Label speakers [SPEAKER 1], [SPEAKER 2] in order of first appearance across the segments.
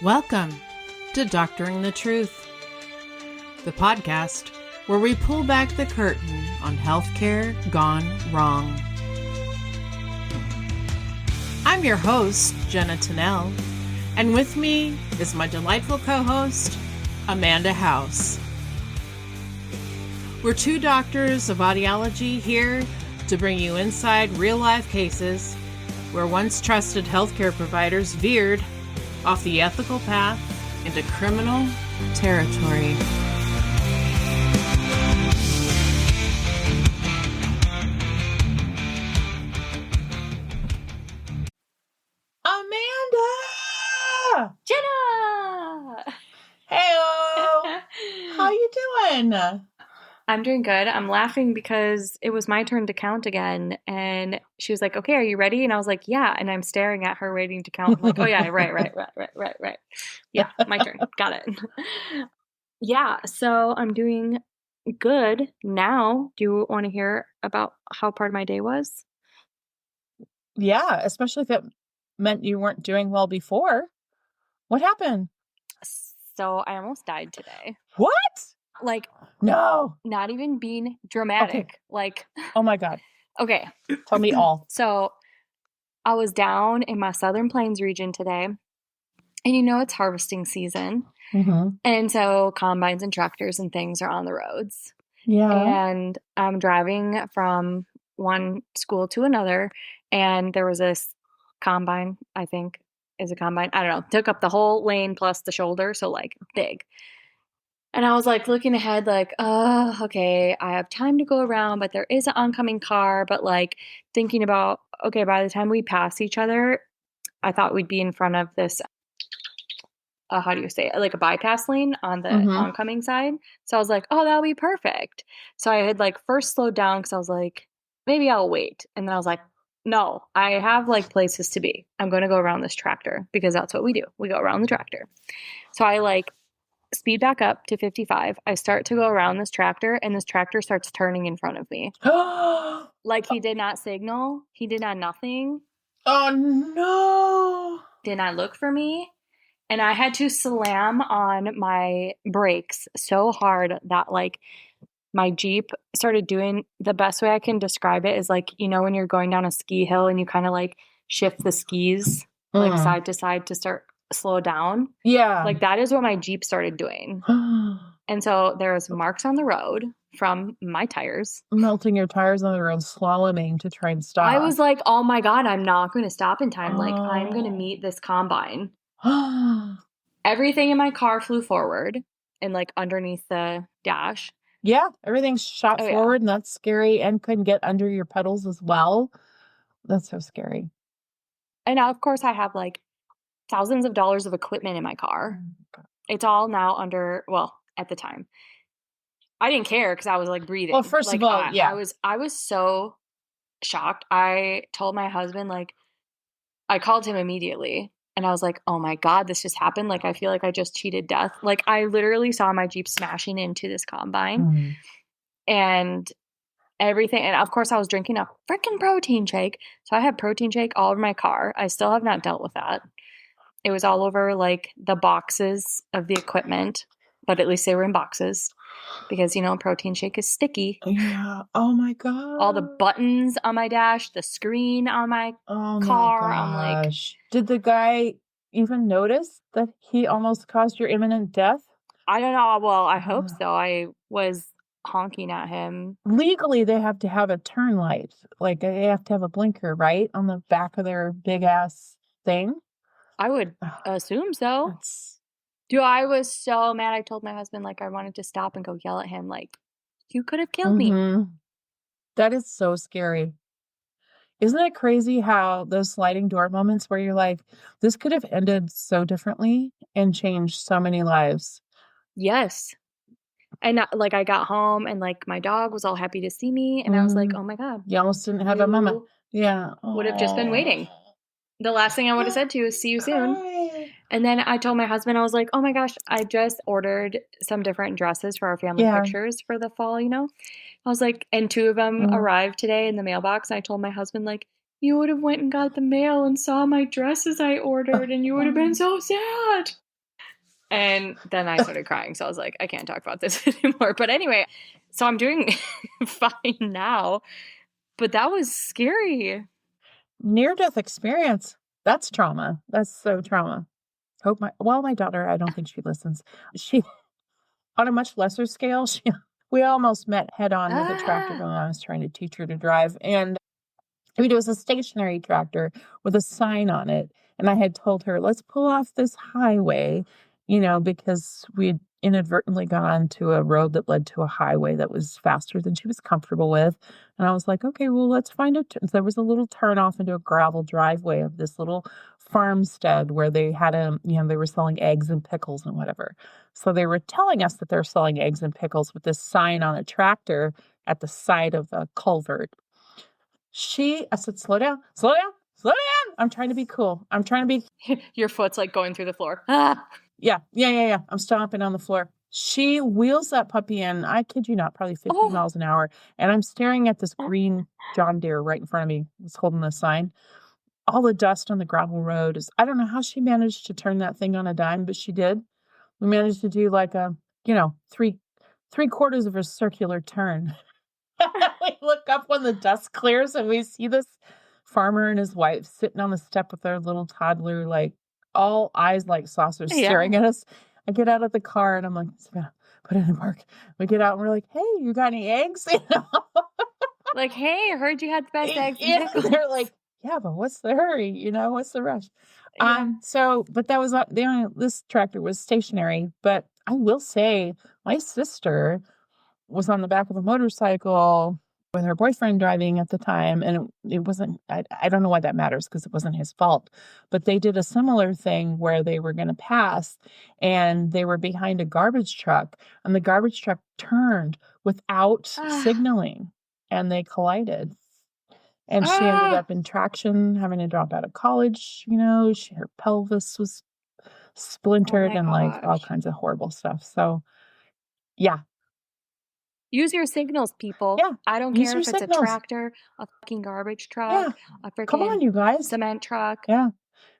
[SPEAKER 1] Welcome to Doctoring the Truth, the podcast where we pull back the curtain on healthcare gone wrong. I'm your host, Jenna Tennell, and with me is my delightful co-host, Amanda House. We're two doctors of audiology here to bring you inside real-life cases where once trusted healthcare providers veered off the ethical path into criminal territory. Amanda!
[SPEAKER 2] Jenna!
[SPEAKER 1] Heyo! How you doing?
[SPEAKER 2] I'm doing good. I'm laughing because it was my turn to count again. And she was like, okay, are you ready? And I was like, yeah. And I'm staring at her waiting to count. I'm like, oh yeah, right. Yeah, my turn. Got it. Yeah, so I'm doing good now. Do you want to hear about how part of my day was?
[SPEAKER 1] Yeah, especially if it meant you weren't doing well before. What happened?
[SPEAKER 2] So I almost died today.
[SPEAKER 1] What?
[SPEAKER 2] Like,
[SPEAKER 1] no.
[SPEAKER 2] Not even being dramatic.
[SPEAKER 1] Okay.
[SPEAKER 2] Like,
[SPEAKER 1] oh my God.
[SPEAKER 2] Okay.
[SPEAKER 1] Tell me all.
[SPEAKER 2] So I was down in my Southern Plains region today, and it's harvesting season.
[SPEAKER 1] Mm-hmm.
[SPEAKER 2] And so combines and tractors and things are on the roads.
[SPEAKER 1] Yeah.
[SPEAKER 2] And I'm driving from one school to another, and there was this combine, I think is a combine. I don't know. Took up the whole lane plus the shoulder, so like big. And I was like looking ahead like, oh, okay, I have time to go around, but there is an oncoming car. But like thinking about, okay, by the time we pass each other, I thought we'd be in front of this, how do you say it? Like a bypass lane on the oncoming side. So I was like, oh, that'll be perfect. So I had like first slowed down because I was like, maybe I'll wait. And then I was like, no, I have like places to be. I'm going to go around this tractor because that's what we do. We go around the tractor. So I like speed back up to 55. I start to go around this tractor, and this tractor starts turning in front of me. Like he did not signal. He did not nothing.
[SPEAKER 1] Oh, no.
[SPEAKER 2] Did not look for me. And I had to slam on my brakes so hard that like my Jeep started doing, the best way I can describe it is like, when you're going down a ski hill and you kind of like shift the skis like side to side to start slow down.
[SPEAKER 1] Yeah.
[SPEAKER 2] Like that is what my Jeep started doing. And so there was marks on the road from my tires.
[SPEAKER 1] Melting your tires on the road, slaloming to try and stop.
[SPEAKER 2] I was like, oh my God, I'm not going to stop in time. Like I'm going to meet this combine. Everything in my car flew forward and like underneath the dash.
[SPEAKER 1] Yeah, everything's shot forward, and that's scary, and couldn't get under your pedals as well. That's so scary.
[SPEAKER 2] And now, of course, I have like thousands of dollars of equipment in my car. It's all now under, well, at the time. I didn't care because I was like breathing.
[SPEAKER 1] Well, first of all,
[SPEAKER 2] I was so shocked. I told my husband, like, I called him immediately. And I was like, oh my God, this just happened. Like, I feel like I just cheated death. Like, I literally saw my Jeep smashing into this combine and everything. And of course, I was drinking a freaking protein shake. So I had protein shake all over my car. I still have not dealt with that. It was all over like the boxes of the equipment, but at least they were in boxes because, protein shake is sticky.
[SPEAKER 1] Yeah. Oh my God.
[SPEAKER 2] All the buttons on my dash, the screen on my car. I'm like,
[SPEAKER 1] did the guy even notice that he almost caused your imminent death?
[SPEAKER 2] I don't know. Well, I hope so. I was honking at him.
[SPEAKER 1] Legally, they have to have a turn light. Like they have to have a blinker, right? On the back of their big ass thing.
[SPEAKER 2] I would assume so. Dude, I was so mad. I told my husband, like, I wanted to stop and go yell at him, like, you could have killed me.
[SPEAKER 1] That is so scary. Isn't it crazy how those sliding door moments where you're like, this could have ended so differently and changed so many lives?
[SPEAKER 2] Yes. And like, I got home and like my dog was all happy to see me. And I was like, oh my God.
[SPEAKER 1] You almost didn't have a moment. Yeah.
[SPEAKER 2] Would have just been waiting. The last thing I would have said to you is see you soon. And then I told my husband, I was like, oh my gosh, I just ordered some different dresses for our family pictures for the fall, I was like, and 2 of them arrived today in the mailbox. And I told my husband, like, you would have went and got the mail and saw my dresses I ordered and you would have been so sad. And then I started crying. So I was like, I can't talk about this anymore. But anyway, so I'm doing fine now. But that was scary.
[SPEAKER 3] Near-death experience. That's trauma. That's so trauma. My daughter, I don't think she listens. She, on a much lesser scale, we almost met head on with a tractor when I was trying to teach her to drive. And I mean, it was a stationary tractor with a sign on it. And I had told her, let's pull off this highway, because we'd inadvertently gone to a road that led to a highway that was faster than she was comfortable with. And I was like, okay, well, let's find there was a little turn off into a gravel driveway of this little farmstead where they had they were selling eggs and pickles and whatever. So they were telling us that they're selling eggs and pickles with this sign on a tractor at the side of a culvert. I said, slow down, slow down, slow down. I'm trying to be cool. I'm trying to be.
[SPEAKER 2] Your foot's like going through the floor.
[SPEAKER 3] Yeah. I'm stomping on the floor. She wheels that puppy in, I kid you not, probably 50 miles an hour. And I'm staring at this green John Deere right in front of me. It's holding the sign. All the dust on the gravel road I don't know how she managed to turn that thing on a dime, but she did. We managed to do like a, three quarters of a circular turn. We look up when the dust clears and we see this farmer and his wife sitting on the step with their little toddler, like all eyes like saucers staring at us. I get out of the car and I'm like, put it in park. We get out and we're like, hey, you got any eggs?
[SPEAKER 2] Like, hey, I heard you had the best eggs.
[SPEAKER 3] They're like, yeah, but what's the hurry? What's the rush?
[SPEAKER 2] Yeah.
[SPEAKER 3] But that was not this tractor was stationary. But I will say my sister was on the back of a motorcycle with her boyfriend driving at the time. And it wasn't, I don't know why that matters because it wasn't his fault. But they did a similar thing where they were going to pass and they were behind a garbage truck and the garbage truck turned without signaling and they collided. And she ended up in traction, having to drop out of college. Her pelvis was splintered and like all kinds of horrible stuff. So, yeah.
[SPEAKER 2] Use your signals, people.
[SPEAKER 3] Yeah,
[SPEAKER 2] I don't care if it's a tractor, a fucking garbage truck, a freaking
[SPEAKER 3] come on, you guys.
[SPEAKER 2] Cement truck,
[SPEAKER 3] yeah,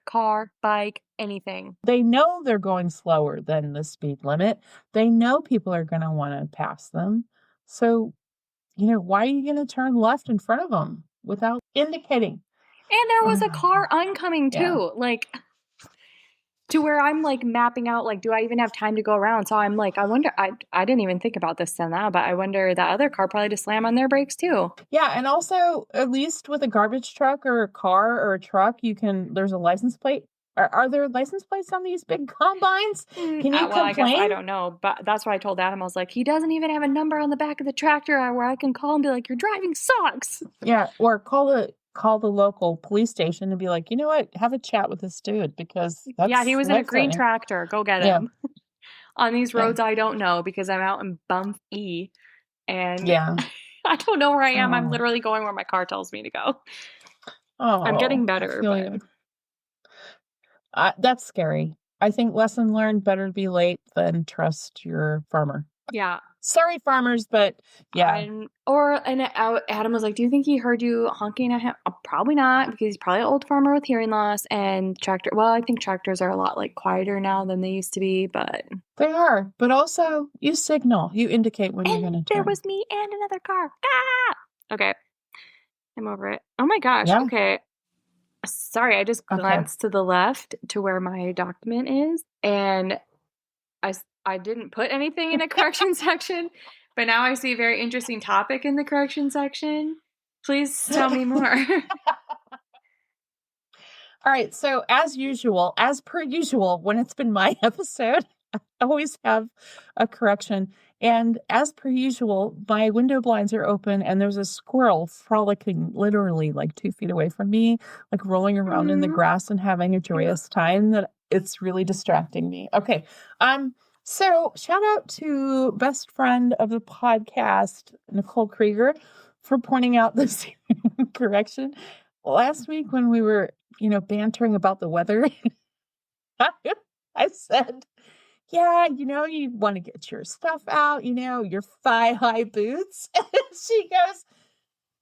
[SPEAKER 2] car, bike, anything.
[SPEAKER 3] They know they're going slower than the speed limit. They know people are going to want to pass them. So, why are you going to turn left in front of them without indicating?
[SPEAKER 2] And there was a car oncoming too. Like, to where I'm like mapping out, like, do I even have time to go around? So I'm like, I wonder, I didn't even think about this till now, but I wonder that other car probably just slammed on their brakes too.
[SPEAKER 3] Yeah. And also, at least with a garbage truck or a car or a truck, there's a license plate. Are there license plates on these big combines? Can you complain?
[SPEAKER 2] I guess I don't know, but that's why I told Adam. I was like, he doesn't even have a number on the back of the tractor where I can call and be like, your driving sucks.
[SPEAKER 3] Yeah. Or call the local police station and be like, you know what? Have a chat with this dude because
[SPEAKER 2] he was in a green tractor. Go get him. On these roads, I don't know because I'm out in Bump E, and I don't know where I am. I'm literally going where my car tells me to go. I'm getting better, but
[SPEAKER 3] that's scary. I think lesson learned: better to be late than trust your farmer.
[SPEAKER 2] Yeah.
[SPEAKER 3] Sorry, farmers, but yeah.
[SPEAKER 2] Adam was like, do you think he heard you honking at him? Probably not, because he's probably an old farmer with hearing loss and I think tractors are a lot like quieter now than they used to be, but.
[SPEAKER 3] They are, but also you signal, you indicate when you're going to turn.
[SPEAKER 2] There was me and another car. Okay. I'm over it. Oh my gosh. Yeah. Okay. Sorry, I just glanced to the left to where my document is, and I didn't put anything in a correction section, but now I see a very interesting topic in the correction section. Please tell me more.
[SPEAKER 3] All right. So as per usual, when it's been my episode, I always have a correction. And as per usual, my window blinds are open and there's a squirrel frolicking literally like 2 feet away from me, like rolling around in the grass and having a joyous time that it's really distracting me. Okay. So shout out to best friend of the podcast, Nicole Krieger, for pointing out this correction. Last week when we were, bantering about the weather, I said, yeah, you want to get your stuff out, your thigh-high boots. And she goes,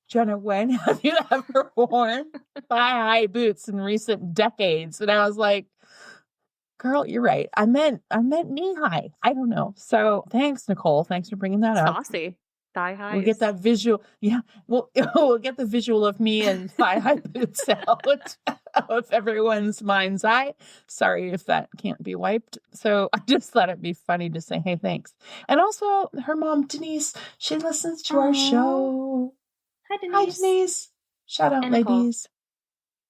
[SPEAKER 3] Jenna, when have you ever worn thigh-high boots in recent decades? And I was like, Girl, you're right. I meant knee high. I don't know. So thanks, Nicole. Thanks for bringing that up.
[SPEAKER 2] Saucy. Thigh highs.
[SPEAKER 3] We'll get that visual. Yeah, we'll get the visual of me in thigh-high boots out of everyone's mind's eye. Sorry if that can't be wiped. So I just thought it'd be funny to say, hey, thanks. And also, her mom, Denise, she listens to our show.
[SPEAKER 2] Hi, Denise.
[SPEAKER 3] Hi, Denise. Shout out,
[SPEAKER 2] And Nicole.
[SPEAKER 3] ladies.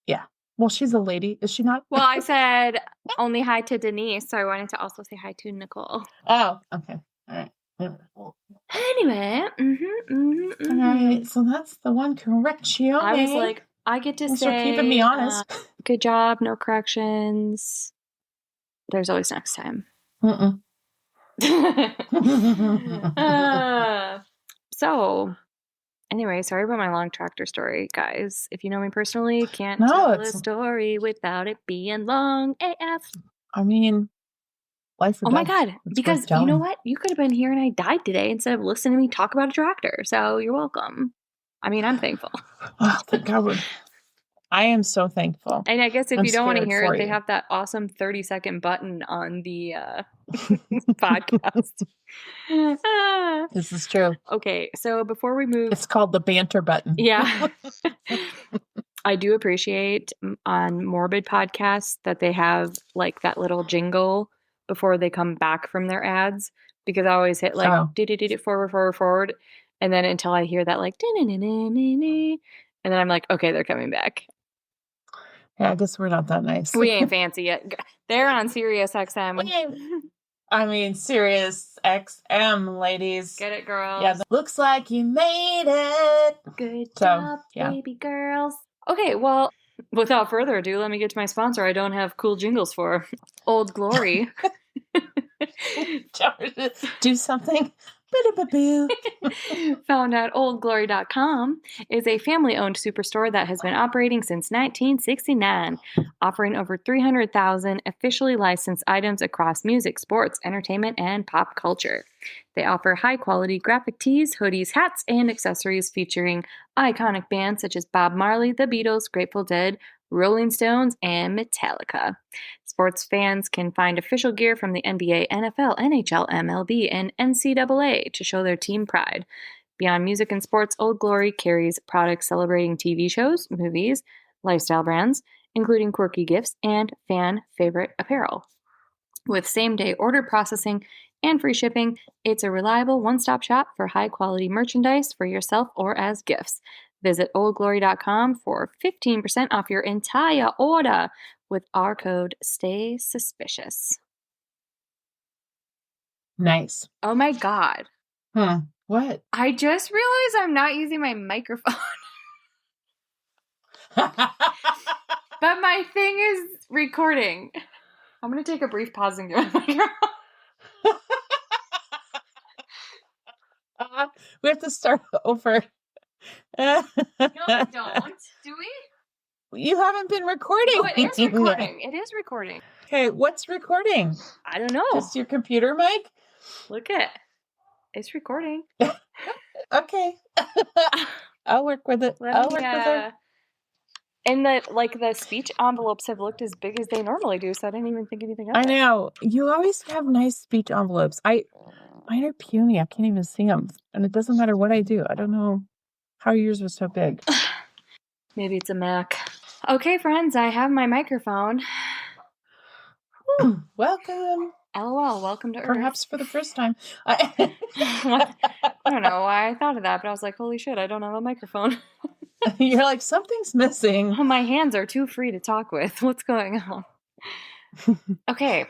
[SPEAKER 3] Yeah. Well, she's a lady. Is she not?
[SPEAKER 2] Well, I said only hi to Denise, so I wanted to also say hi to Nicole.
[SPEAKER 3] Oh, okay. All right.
[SPEAKER 2] Anyway,
[SPEAKER 3] All right, so that's the one correction.
[SPEAKER 2] I was like, I get to
[SPEAKER 3] Thanks
[SPEAKER 2] say,
[SPEAKER 3] for keeping me honest.
[SPEAKER 2] Good job, no corrections. There's always next time. So, anyway, sorry about my long tractor story, guys. If you know me personally, can't tell a story without it being long AF.
[SPEAKER 3] I mean, life or
[SPEAKER 2] oh my
[SPEAKER 3] death.
[SPEAKER 2] God. Because you know what? You could have been here and I died today instead of listening to me talk about a tractor. So you're welcome. I mean, I'm thankful.
[SPEAKER 3] Oh, thank God. I am so thankful.
[SPEAKER 2] And I guess if you don't want to hear it, they have that awesome 30-second button on the podcast.
[SPEAKER 3] This is true.
[SPEAKER 2] Okay, so before we move...
[SPEAKER 3] It's called the banter button.
[SPEAKER 2] Yeah. I do appreciate on Morbid podcasts that they have like that little jingle before they come back from their ads, because I always hit like forward, and then until I hear that like and then I'm like, okay, they're coming back.
[SPEAKER 3] Yeah, I guess we're not that nice.
[SPEAKER 2] We ain't fancy yet. They're on Sirius XM.
[SPEAKER 3] I mean, Sirius XM, ladies.
[SPEAKER 2] Get it, girls.
[SPEAKER 3] Yeah, looks like you made it.
[SPEAKER 2] Good job, baby girls. Okay, well, without further ado, let me get to my sponsor I don't have cool jingles for. Old Glory.
[SPEAKER 3] Do something.
[SPEAKER 2] Found at oldglory.com is a family-owned superstore that has been operating since 1969, offering over 300,000 officially licensed items across music, sports, entertainment, and pop culture. They offer high-quality graphic tees, hoodies, hats, and accessories featuring iconic bands such as Bob Marley, The Beatles, Grateful Dead, Rolling Stones, and Metallica. Sports fans can find official gear from the NBA, NFL, NHL, MLB, and NCAA to show their team pride. Beyond music and sports, Old Glory carries products celebrating TV shows, movies, lifestyle brands, including quirky gifts and fan favorite apparel. With same-day order processing and free shipping, it's a reliable one-stop shop for high-quality merchandise for yourself or as gifts. Visit oldglory.com for 15% off your entire order with our code STAYSUSPICIOUS.
[SPEAKER 3] Nice.
[SPEAKER 2] Oh my God.
[SPEAKER 3] What?
[SPEAKER 2] I just realized I'm not using my microphone. But my thing is recording. I'm going to take a brief pause and get my microphone.
[SPEAKER 3] We have to start over.
[SPEAKER 2] No, we don't. Do we?
[SPEAKER 3] You haven't been recording.
[SPEAKER 2] Oh, it is recording. It is recording.
[SPEAKER 3] Okay, what's recording?
[SPEAKER 2] I don't know.
[SPEAKER 3] Just your computer mic?
[SPEAKER 2] Look it. It's recording.
[SPEAKER 3] Okay. I'll work with it. I'll work with it.
[SPEAKER 2] And the speech envelopes have looked as big as they normally do, so I didn't even think anything of it.
[SPEAKER 3] I know. You always have nice speech envelopes. Mine are puny. I can't even see them. And it doesn't matter what I do. I don't know how yours was so big.
[SPEAKER 2] Maybe it's a Mac. Okay, friends, I have my microphone.
[SPEAKER 3] Welcome.
[SPEAKER 2] LOL, welcome to Earth.
[SPEAKER 3] Perhaps for the first time.
[SPEAKER 2] I don't know why I thought of that, but I was like, holy shit, I don't have a microphone.
[SPEAKER 3] You're like, something's missing.
[SPEAKER 2] My hands are too free to talk with. What's going on? Okay.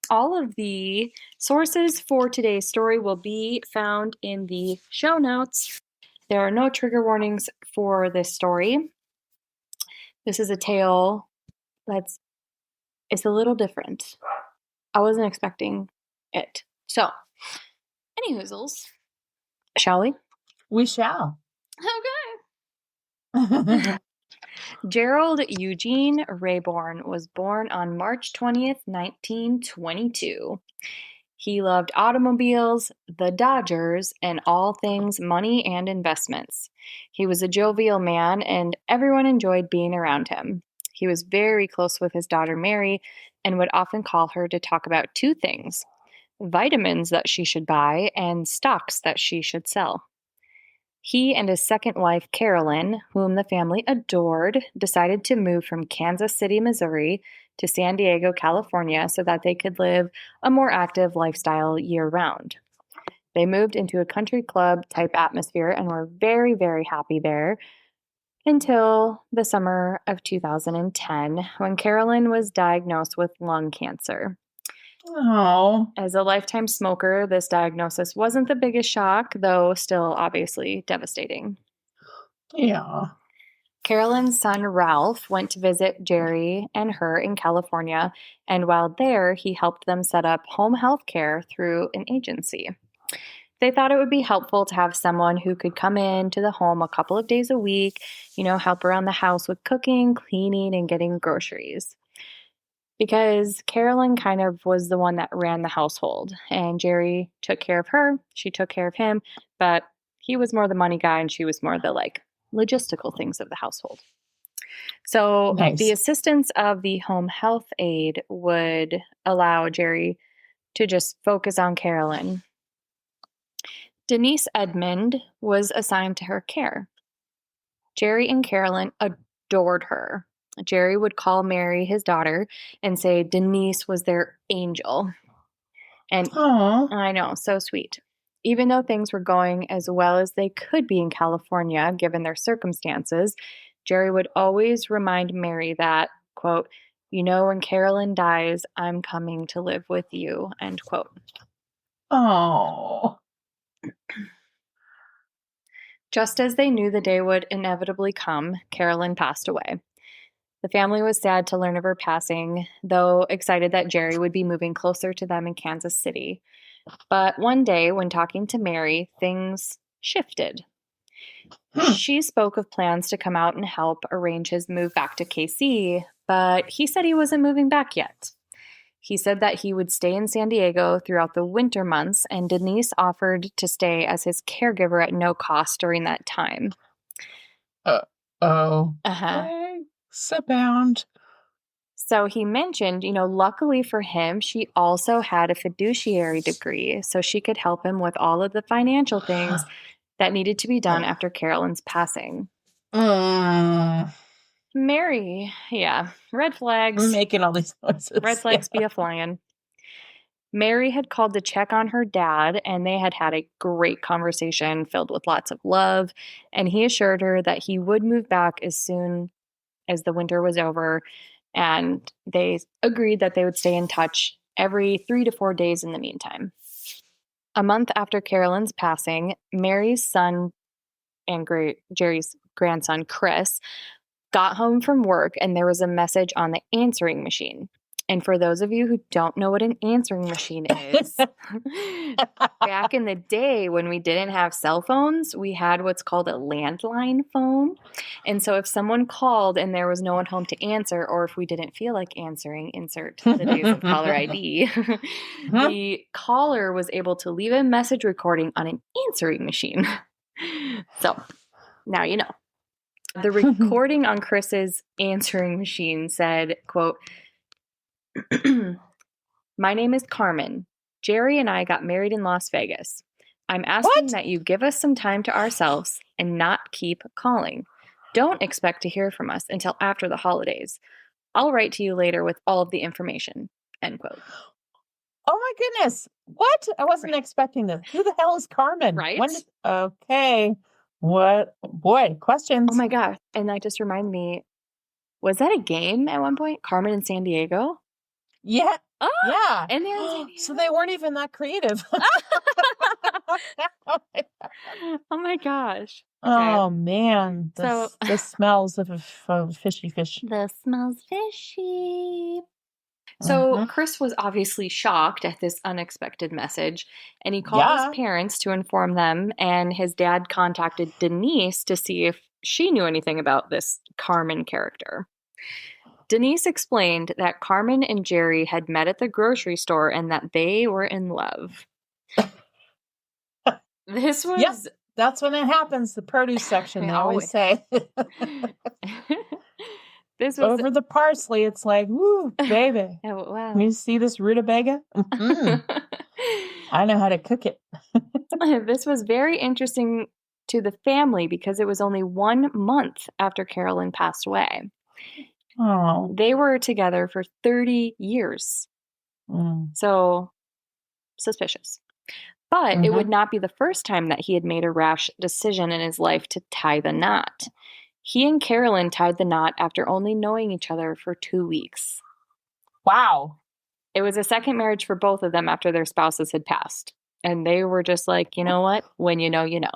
[SPEAKER 2] All of the sources for today's story will be found in the show notes. There are no trigger warnings for this story. This is a tale it's a little different. I wasn't expecting it. So, any hoozles, shall we?
[SPEAKER 3] We shall.
[SPEAKER 2] Okay. Gerald Eugene Rayborn was born on March 20th, 1922. He loved automobiles, the Dodgers, and all things money and investments. He was a jovial man, and everyone enjoyed being around him. He was very close with his daughter Mary, and would often call her to talk about two things: vitamins that she should buy and stocks that she should sell. He and his second wife, Carolyn, whom the family adored, decided to move from Kansas City, Missouri to San Diego, California, so that they could live a more active lifestyle year-round. They moved into a country club type atmosphere and were very, very happy there until the summer of 2010, when Carolyn was diagnosed with lung cancer.
[SPEAKER 3] Oh.
[SPEAKER 2] As a lifetime smoker, this diagnosis wasn't the biggest shock, though still obviously devastating.
[SPEAKER 3] Yeah.
[SPEAKER 2] Carolyn's son, Ralph, went to visit Jerry and her in California, and while there, he helped them set up home health care through an agency. They thought it would be helpful to have someone who could come into the home a couple of days a week, help around the house with cooking, cleaning, and getting groceries. Because Carolyn kind of was the one that ran the household, and Jerry took care of her, she took care of him, but he was more the money guy and she was more the logistical things of the household. So
[SPEAKER 3] Nice.
[SPEAKER 2] The assistance of the home health aide would allow Jerry to just focus on Carolyn. Denise Edmond was assigned to her care. Jerry and Carolyn adored her. Jerry would call Mary, his daughter, and say Denise was their angel. And
[SPEAKER 3] Aww.
[SPEAKER 2] I know, so sweet. Even though things were going as well as they could be in California, given their circumstances, Jerry would always remind Mary that, quote, when Carolyn dies, I'm coming to live with you, end quote.
[SPEAKER 3] Oh.
[SPEAKER 2] Just as they knew the day would inevitably come, Carolyn passed away. The family was sad to learn of her passing, though excited that Jerry would be moving closer to them in Kansas City. But one day, when talking to Mary, things shifted. She spoke of plans to come out and help arrange his move back to KC, but he said he wasn't moving back yet. He said that he would stay in San Diego throughout the winter months, and Denise offered to stay as his caregiver at no cost during that time.
[SPEAKER 3] Oh.
[SPEAKER 2] Uh-huh.
[SPEAKER 3] Sit bound.
[SPEAKER 2] So he mentioned, luckily for him, she also had a fiduciary degree, so she could help him with all of the financial things that needed to be done after Carolyn's passing. Mary, yeah, red flags.
[SPEAKER 3] I'm making all these noises.
[SPEAKER 2] Red flags be a-flying. Mary had called to check on her dad, and they had had a great conversation filled with lots of love, and he assured her that he would move back as soon as the winter was over, and they agreed that they would stay in touch every 3 to 4 days in the meantime. A month after Carolyn's passing, Mary's son and Jerry's grandson, Chris, got home from work, and there was a message on the answering machine. And for those of you who don't know what an answering machine is, back in the day when we didn't have cell phones, we had what's called a landline phone. And so if someone called and there was no one home to answer, or if we didn't feel like answering, insert the days of caller ID, the caller was able to leave a message recording on an answering machine. So now you know. The recording on Chris's answering machine said, quote, "My name is Carmen. Jerry and I got married in Las Vegas. I'm asking that you give us some time to ourselves and not keep calling. Don't expect to hear from us until after the holidays. I'll write to you later with all of the information." End quote.
[SPEAKER 3] Oh my goodness. What? I wasn't expecting this. Who the hell is Carmen?
[SPEAKER 2] Right?
[SPEAKER 3] Okay. What? Boy, questions.
[SPEAKER 2] Oh my gosh. And that just reminded me, was that a game at one point? Carmen in San Diego?
[SPEAKER 3] Yeah.
[SPEAKER 2] Oh,
[SPEAKER 3] Yeah.
[SPEAKER 2] and they're in San Diego.
[SPEAKER 3] So they weren't even that creative.
[SPEAKER 2] Oh my gosh.
[SPEAKER 3] Oh man.
[SPEAKER 2] So-
[SPEAKER 3] The smells of fishy fish.
[SPEAKER 2] The smells fishy. So Chris was obviously shocked at this unexpected message, and he called his parents to inform them, and his dad contacted Denise to see if she knew anything about this Carmen character. Denise explained that Carmen and Jerry had met at the grocery store and that they were in love. This was...
[SPEAKER 3] Yep, that's when it happens, the produce section, they always say.
[SPEAKER 2] This was
[SPEAKER 3] Over the parsley, it's like, woo, baby.
[SPEAKER 2] oh, wow.
[SPEAKER 3] You see this rutabaga? I know how to cook it.
[SPEAKER 2] This was very interesting to the family because it was only 1 month after Carolyn passed away.
[SPEAKER 3] Oh.
[SPEAKER 2] They were together for 30 years. So suspicious. But it would not be the first time that he had made a rash decision in his life to tie the knot. He and Carolyn tied the knot after only knowing each other for 2 weeks.
[SPEAKER 3] Wow.
[SPEAKER 2] It was a second marriage for both of them after their spouses had passed. And they were just like, you know what? When you know, you know.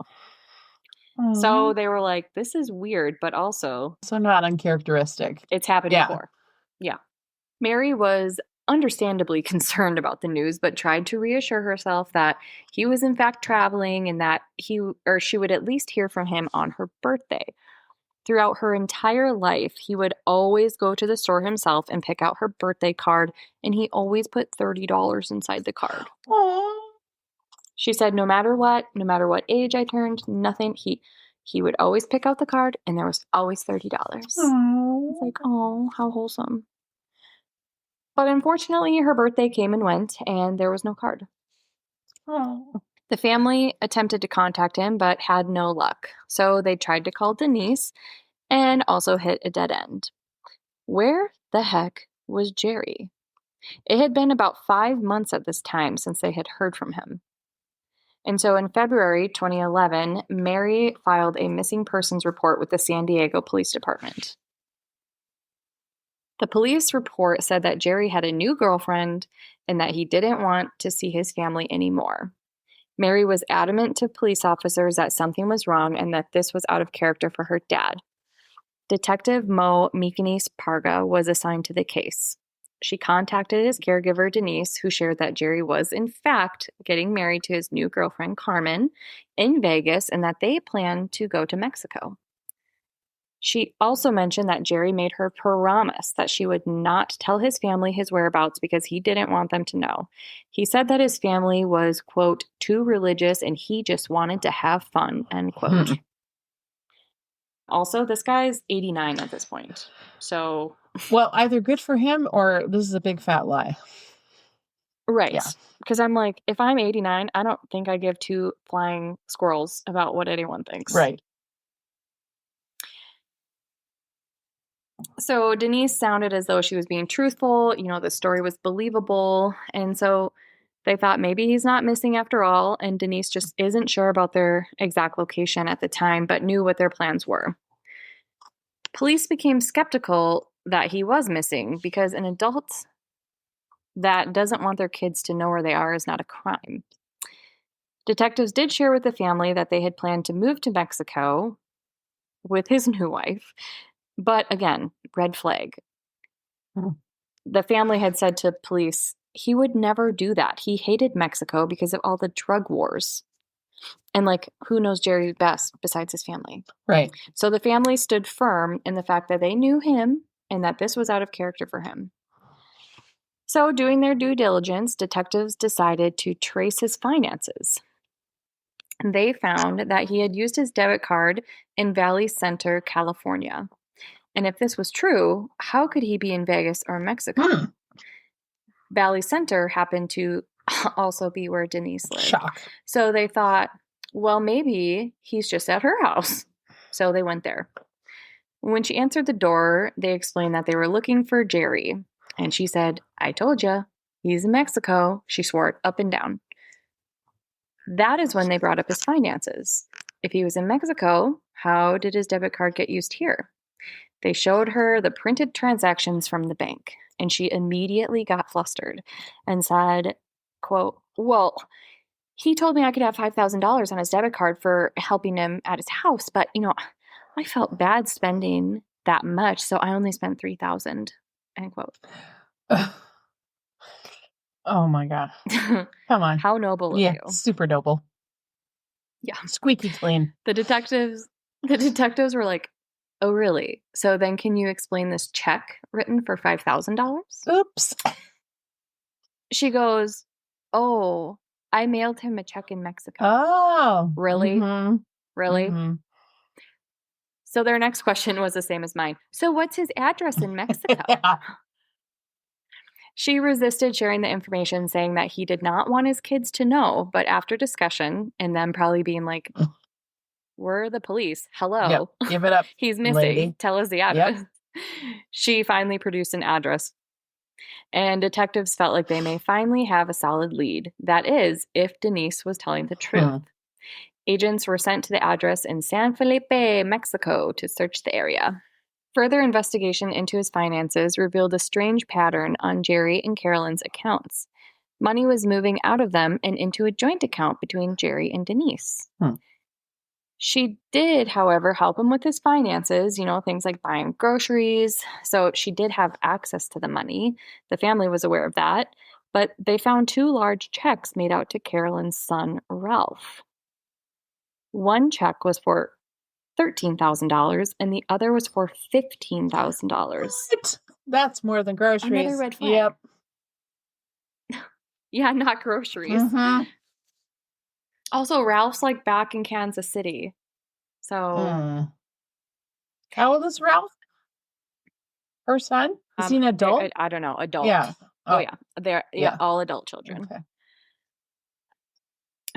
[SPEAKER 2] So they were like, this is weird, but also...
[SPEAKER 3] So not uncharacteristic.
[SPEAKER 2] It's happened before. Yeah. Mary was understandably concerned about the news, but tried to reassure herself that he was in fact traveling and that she would at least hear from him on her birthday. Throughout her entire life, he would always go to the store himself and pick out her birthday card, and he always put $30 inside the card.
[SPEAKER 3] Aww.
[SPEAKER 2] She said, no matter what age I turned, nothing, he would always pick out the card, and there was always $30. It's like, oh, how wholesome. But unfortunately, her birthday came and went, and there was no card.
[SPEAKER 3] Oh.
[SPEAKER 2] The family attempted to contact him, but had no luck. So they tried to call Denise and also hit a dead end. Where the heck was Jerry? It had been about 5 months at this time since they had heard from him. And so in February 2011, Mary filed a missing persons report with the San Diego Police Department. The police report said that Jerry had a new girlfriend and that he didn't want to see his family anymore. Mary was adamant to police officers that something was wrong and that this was out of character for her dad. Detective Mo Mikanis Parga was assigned to the case. She contacted his caregiver, Denise, who shared that Jerry was, in fact, getting married to his new girlfriend, Carmen, in Vegas, and that they planned to go to Mexico. She also mentioned that Jerry made her promise that she would not tell his family his whereabouts because he didn't want them to know. He said that his family was, quote, too religious and he just wanted to have fun, end quote. Also, this guy's 89 at this point. So...
[SPEAKER 3] Well, either good for him or this is a big fat lie.
[SPEAKER 2] Right.
[SPEAKER 3] Yeah.
[SPEAKER 2] Because I'm like, if I'm 89, I don't think I give two flying squirrels about what anyone thinks.
[SPEAKER 3] Right.
[SPEAKER 2] So Denise sounded as though she was being truthful. You know, the story was believable. And so they thought maybe he's not missing after all. And Denise just isn't sure about their exact location at the time, but knew what their plans were. Police became skeptical that he was missing because an adult that doesn't want their kids to know where they are is not a crime. Detectives did share with the family that they had planned to move to Mexico with his new wife. But again, red flag. The family had said to police, he would never do that. He hated Mexico because of all the drug wars. And like, who knows Jerry best besides his family?
[SPEAKER 3] Right.
[SPEAKER 2] So the family stood firm in the fact that they knew him and that this was out of character for him. So doing their due diligence, detectives decided to trace his finances. They found that he had used his debit card in Valley Center, California. And if this was true, how could he be in Vegas or Mexico? Valley Center happened to also be where Denise lived.
[SPEAKER 3] Shock.
[SPEAKER 2] So they thought, well, maybe he's just at her house. So they went there. When she answered the door, they explained that they were looking for Jerry. And she said, I told you, he's in Mexico. She swore it up and down. That is when they brought up his finances. If he was in Mexico, how did his debit card get used here? They showed her the printed transactions from the bank, and she immediately got flustered and said, quote, well, he told me I could have $5,000 on his debit card for helping him at his house, but, you know, I felt bad spending that much, so I only spent $3,000, end quote.
[SPEAKER 3] Oh, my God. Come on.
[SPEAKER 2] How noble of
[SPEAKER 3] Yeah,
[SPEAKER 2] you.
[SPEAKER 3] super noble.
[SPEAKER 2] Yeah.
[SPEAKER 3] Squeaky clean.
[SPEAKER 2] The detectives were like, oh, really? So then can you explain this check written for $5,000?
[SPEAKER 3] Oops.
[SPEAKER 2] She goes, oh, I mailed him a check in Mexico.
[SPEAKER 3] Oh.
[SPEAKER 2] Really?
[SPEAKER 3] Mm-hmm.
[SPEAKER 2] Really?
[SPEAKER 3] Mm-hmm.
[SPEAKER 2] So their next question was the same as mine. So what's his address in Mexico?
[SPEAKER 3] Yeah.
[SPEAKER 2] She resisted sharing the information, saying that he did not want his kids to know. But after discussion and them probably being like, we're the police. Hello.
[SPEAKER 3] Yep. Give it up.
[SPEAKER 2] He's missing.
[SPEAKER 3] lady.
[SPEAKER 2] Tell us the address. She finally produced an address. And detectives felt like they may finally have a solid lead. That is, if Denise was telling the truth. Agents were sent to the address in San Felipe, Mexico, to search the area. Further investigation into his finances revealed a strange pattern on Jerry and Carolyn's accounts. Money was moving out of them and into a joint account between Jerry and Denise. She did, however, help him with his finances, things like buying groceries. So she did have access to the money. The family was aware of that. But they found 2 large checks made out to Carolyn's son, Ralph. One check was for $13,000 and the other was for $15,000.
[SPEAKER 3] What? That's more than groceries.
[SPEAKER 2] Another red flag.
[SPEAKER 3] Yep.
[SPEAKER 2] Yeah, not groceries. Also, Ralph's like back in Kansas City. So.
[SPEAKER 3] How old is Ralph? Her son? Is he an adult?
[SPEAKER 2] I don't know. Adult.
[SPEAKER 3] Yeah.
[SPEAKER 2] Oh, yeah. They're all adult children.
[SPEAKER 3] Okay.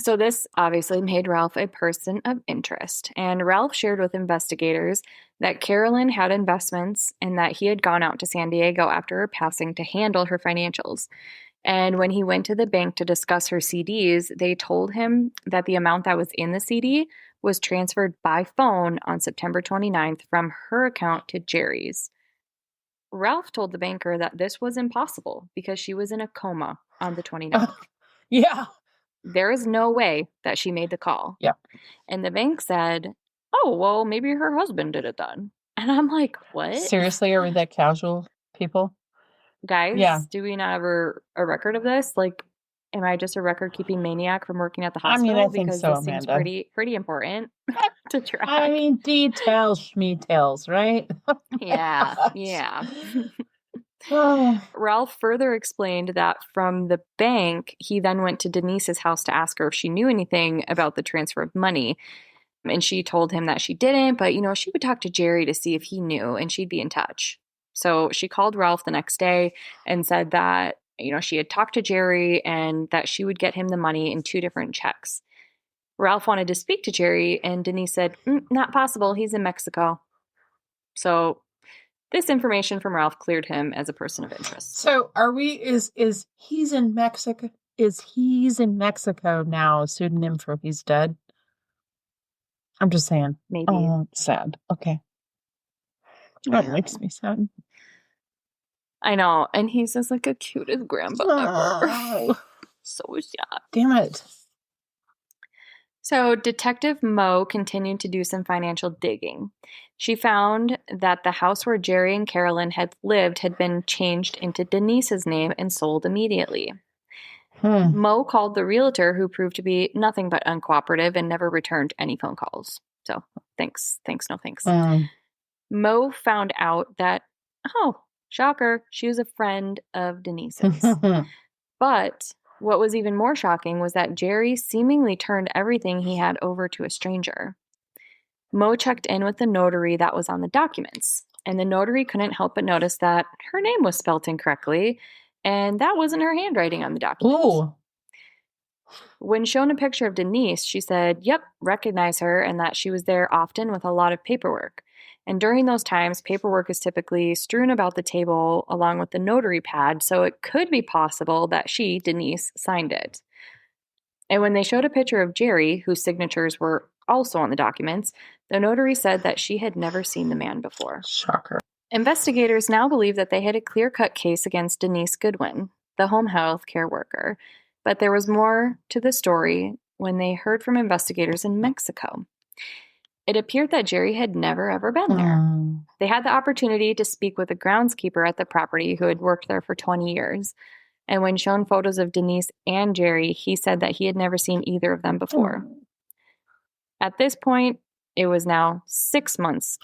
[SPEAKER 2] So this obviously made Ralph a person of interest. And Ralph shared with investigators that Carolyn had investments and that he had gone out to San Diego after her passing to handle her financials. And when he went to the bank to discuss her CDs, they told him that the amount that was in the CD was transferred by phone on September 29th from her account to Jerry's. Ralph told the banker that this was impossible because she was in a coma on the 29th.
[SPEAKER 3] Yeah.
[SPEAKER 2] There is no way that she made the call.
[SPEAKER 3] Yeah.
[SPEAKER 2] And the bank said, oh, well, maybe her husband did it then. And I'm like, what?
[SPEAKER 3] Seriously, are we that casual people?
[SPEAKER 2] Guys, do we not have a record of this? Like, am I just a record-keeping maniac from working at the hospital?
[SPEAKER 3] I think
[SPEAKER 2] because
[SPEAKER 3] so,
[SPEAKER 2] this seems
[SPEAKER 3] Amanda.
[SPEAKER 2] pretty important to track.
[SPEAKER 3] I mean, details, schmeetails, right?
[SPEAKER 2] Yeah. Ralph further explained that from the bank, he then went to Denise's house to ask her if she knew anything about the transfer of money. And she told him that she didn't, but, she would talk to Jerry to see if he knew, and she'd be in touch. So she called Ralph the next day and said that, she had talked to Jerry and that she would get him the money in 2 different checks. Ralph wanted to speak to Jerry, and Denise said, not possible. He's in Mexico. So this information from Ralph cleared him as a person of interest.
[SPEAKER 3] So is he's in Mexico? Is he's in Mexico now a pseudonym for he's dead? I'm just saying.
[SPEAKER 2] Maybe.
[SPEAKER 3] Oh, sad. Okay. That makes me sad.
[SPEAKER 2] I know. And he's just like a cutest grandpa ever. So sad.
[SPEAKER 3] Damn it.
[SPEAKER 2] So Detective Mo continued to do some financial digging. She found that the house where Jerry and Carolyn had lived had been changed into Denise's name and sold immediately. Mo called the realtor, who proved to be nothing but uncooperative and never returned any phone calls. So thanks, no thanks. Mo found out that, shocker, she was a friend of Denise's. But what was even more shocking was that Jerry seemingly turned everything he had over to a stranger. Mo checked in with the notary that was on the documents, and the notary couldn't help but notice that her name was spelt incorrectly, and that wasn't her handwriting on the document.
[SPEAKER 3] Ooh.
[SPEAKER 2] When shown a picture of Denise, she said, yep, recognize her, and that she was there often with a lot of paperwork. And during those times, paperwork is typically strewn about the table along with the notary pad, so it could be possible that she, Denise, signed it. And when they showed a picture of Jerry, whose signatures were also on the documents, the notary said that she had never seen the man before.
[SPEAKER 3] Shocker.
[SPEAKER 2] Investigators now believe that they had a clear-cut case against Denise Goodwin, the home health care worker. But there was more to the story when they heard from investigators in Mexico. It appeared that Jerry had never, ever been there. They had the opportunity to speak with a groundskeeper at the property who had worked there for 20 years. And when shown photos of Denise and Jerry, he said that he had never seen either of them before. At this point, it was now 6 months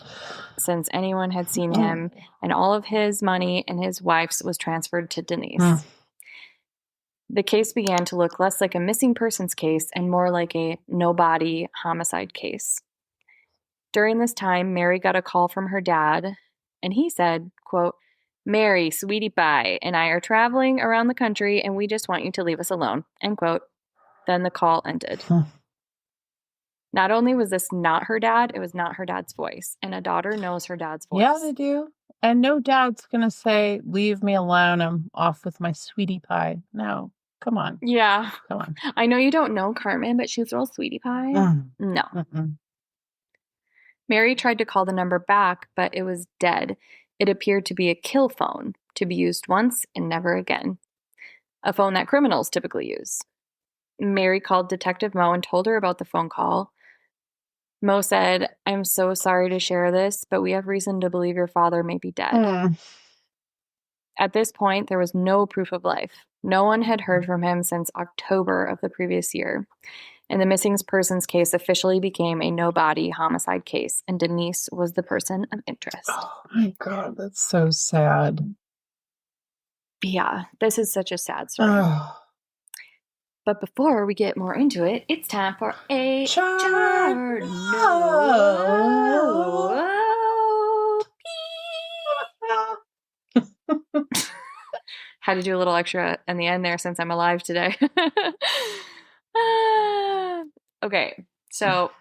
[SPEAKER 2] since anyone had seen him, and all of his money and his wife's was transferred to Denise. The case began to look less like a missing persons case and more like a no-body homicide case. During this time, Mary got a call from her dad, and he said, quote, "Mary, sweetie pie, and I are traveling around the country, and we just want you to leave us alone," end quote. Then the call ended. Not only was this not her dad, it was not her dad's voice, and a daughter knows her dad's voice.
[SPEAKER 3] Yeah, they do. And no dad's going to say, leave me alone. I'm off with my sweetie pie. No, come on.
[SPEAKER 2] Yeah.
[SPEAKER 3] Come on.
[SPEAKER 2] I know you don't know Carmen, but she's a little sweetie pie. No.
[SPEAKER 3] Mm-mm.
[SPEAKER 2] Mary tried to call the number back, but it was dead. It appeared to be a kill phone, to be used once and never again. A phone that criminals typically use. Mary called Detective Mo and told her about the phone call. Mo said, "I'm so sorry to share this, but we have reason to believe your father may be dead." At this point, there was no proof of life. No one had heard from him since October of the previous year. And the missing persons case officially became a no-body homicide case, and Denise was the person of interest.
[SPEAKER 3] Oh my God, that's so sad.
[SPEAKER 2] Yeah, this is such a sad story.
[SPEAKER 3] Oh.
[SPEAKER 2] But before we get more into it, it's time for a
[SPEAKER 3] Char-
[SPEAKER 2] Had to do a little extra in the end there since I'm alive today. Okay, so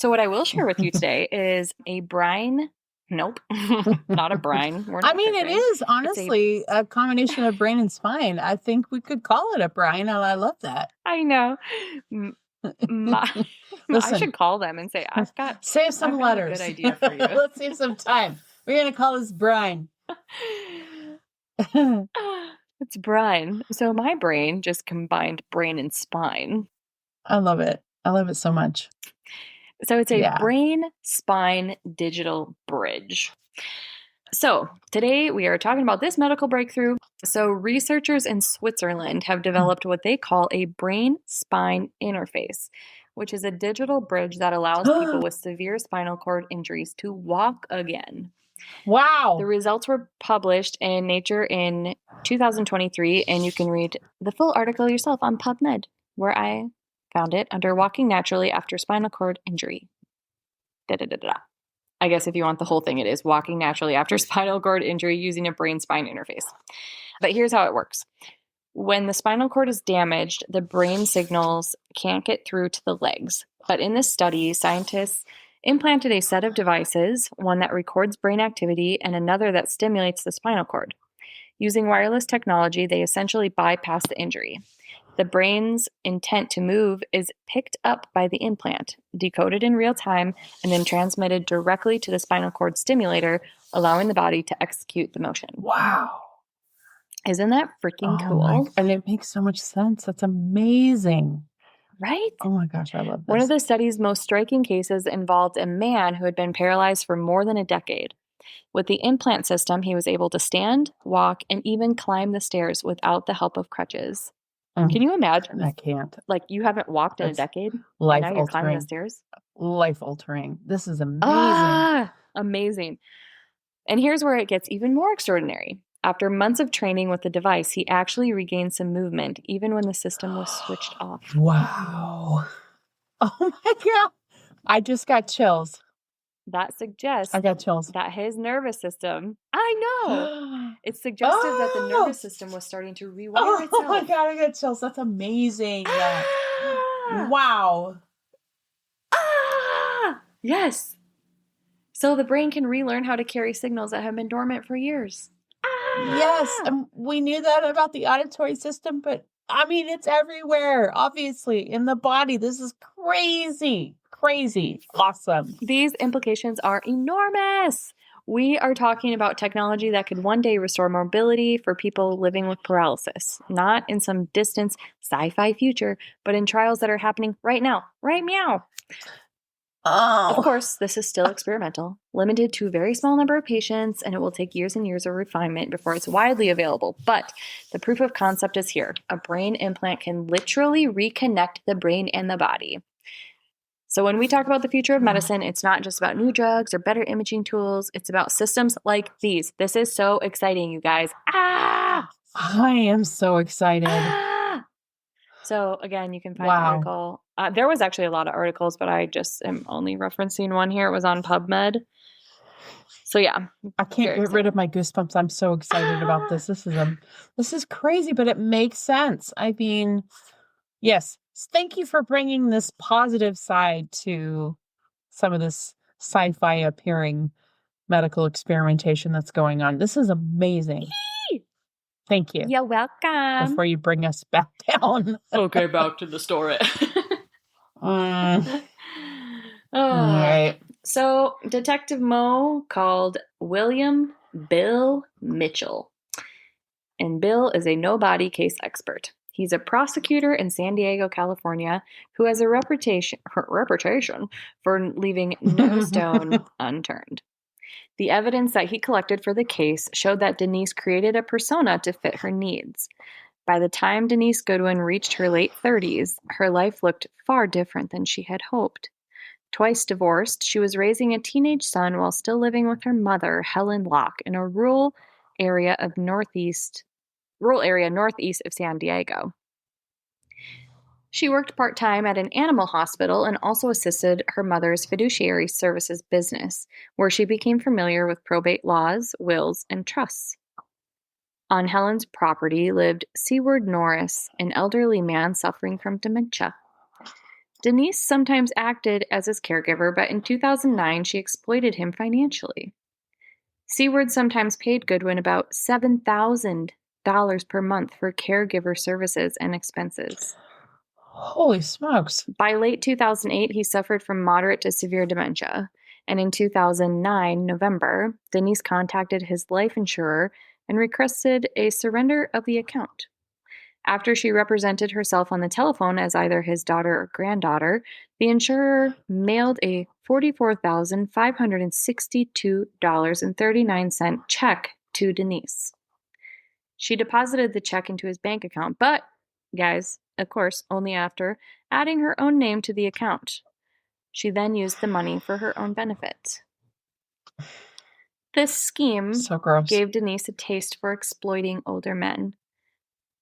[SPEAKER 2] what I will share with you today is a brine. Nope, not a brine.
[SPEAKER 3] I mean, it is honestly a combination of brain and spine. I think we could call it a brine, and I love that.
[SPEAKER 2] I know. I should call them and say, I've got
[SPEAKER 3] letters.
[SPEAKER 2] A good idea for you.
[SPEAKER 3] Let's save some time. We're going to call this brine.
[SPEAKER 2] It's brine. So my brain just combined brain and spine.
[SPEAKER 3] I love it. I love it so much.
[SPEAKER 2] So it's a brain-spine digital bridge. So today we are talking about this medical breakthrough. So researchers in Switzerland have developed what they call a brain-spine interface, which is a digital bridge that allows people with severe spinal cord injuries to walk again.
[SPEAKER 3] Wow.
[SPEAKER 2] The results were published in Nature in 2023, and you can read the full article yourself on PubMed, where I found it under Walking Naturally After Spinal Cord Injury. I guess if you want the whole thing, it is Walking Naturally After Spinal Cord Injury using a brain-spine interface. But here's how it works. When the spinal cord is damaged, the brain signals can't get through to the legs. But in this study, scientists implanted a set of devices, one that records brain activity and another that stimulates the spinal cord. Using wireless technology, they essentially bypass the injury. The brain's intent to move is picked up by the implant, decoded in real time, and then transmitted directly to the spinal cord stimulator, allowing the body to execute the motion.
[SPEAKER 3] Wow.
[SPEAKER 2] Isn't that freaking cool?
[SPEAKER 3] And it makes so much sense. That's amazing.
[SPEAKER 2] Right?
[SPEAKER 3] Oh my gosh, I love this.
[SPEAKER 2] One of the study's most striking cases involved a man who had been paralyzed for more than a decade. With the implant system, he was able to stand, walk, and even climb the stairs without the help of crutches. Can you imagine?
[SPEAKER 3] I can't.
[SPEAKER 2] Like, you haven't walked in a decade?
[SPEAKER 3] Life
[SPEAKER 2] now you're climbing the stairs?
[SPEAKER 3] Life altering. This is amazing.
[SPEAKER 2] Amazing. And here's where it gets even more extraordinary. After months of training with the device, he actually regained some movement, even when the system was switched off.
[SPEAKER 3] Wow. Oh my God. I just got chills.
[SPEAKER 2] That suggests
[SPEAKER 3] I got chills.
[SPEAKER 2] that his nervous system, I know, it suggested that the nervous system was starting to rewire itself.
[SPEAKER 3] Oh my God, I got chills. That's amazing. Wow.
[SPEAKER 2] Yes. So the brain can relearn how to carry signals that have been dormant for years.
[SPEAKER 3] Yes, and we knew that about the auditory system, but I mean, it's everywhere, obviously, in the body. This is crazy, crazy, awesome.
[SPEAKER 2] These implications are enormous. We are talking about technology that could one day restore mobility for people living with paralysis, not in some distant sci-fi future, but in trials that are happening right now, right meow.
[SPEAKER 3] Oh.
[SPEAKER 2] Of course, this is still experimental, limited to a very small number of patients, and it will take years and years of refinement before it's widely available. But the proof of concept is here. A brain implant can literally reconnect the brain and the body. So when we talk about the future of medicine, it's not just about new drugs or better imaging tools. It's about systems like these. This is so exciting, you guys.
[SPEAKER 3] I am so excited.
[SPEAKER 2] So again, you can find the
[SPEAKER 3] Wow.
[SPEAKER 2] article. There was actually a lot of articles, but I just am only referencing one here. It was on PubMed. So yeah,
[SPEAKER 3] I can't
[SPEAKER 2] very
[SPEAKER 3] get rid of my goosebumps. I'm so excited about this. This is crazy, but it makes sense. I mean, yes. Thank you for bringing this positive side to some of this sci-fi appearing medical experimentation that's going on. This is amazing. Thank you.
[SPEAKER 2] You're welcome.
[SPEAKER 3] Before you bring us back down.
[SPEAKER 1] Okay, back to the story.
[SPEAKER 3] All right.
[SPEAKER 2] So Detective Mo called William Bill Mitchell. And Bill is a no-body case expert. He's a prosecutor in San Diego, California, who has a reputation for leaving no stone unturned. The evidence that he collected for the case showed that Denise created a persona to fit her needs. By the time Denise Goodwin reached her late 30s, her life looked far different than she had hoped. Twice divorced, she was raising a teenage son while still living with her mother, Helen Locke, in a rural area northeast of San Diego. She worked part-time at an animal hospital and also assisted her mother's fiduciary services business, where she became familiar with probate laws, wills, and trusts. On Helen's property lived Seward Norris, an elderly man suffering from dementia. Denise sometimes acted as his caregiver, but in 2009 she exploited him financially. Seward sometimes paid Goodwin about $7,000 per month for caregiver services and expenses.
[SPEAKER 3] Holy smokes.
[SPEAKER 2] By late 2008, he suffered from moderate to severe dementia. And in 2009, November, Denise contacted his life insurer and requested a surrender of the account. After she represented herself on the telephone as either his daughter or granddaughter, the insurer mailed a $44,562.39 check to Denise. She deposited the check into his bank account, but, guys, of course, only after adding her own name to the account. She then used the money for her own benefit. This scheme gave Denise a taste for exploiting older men.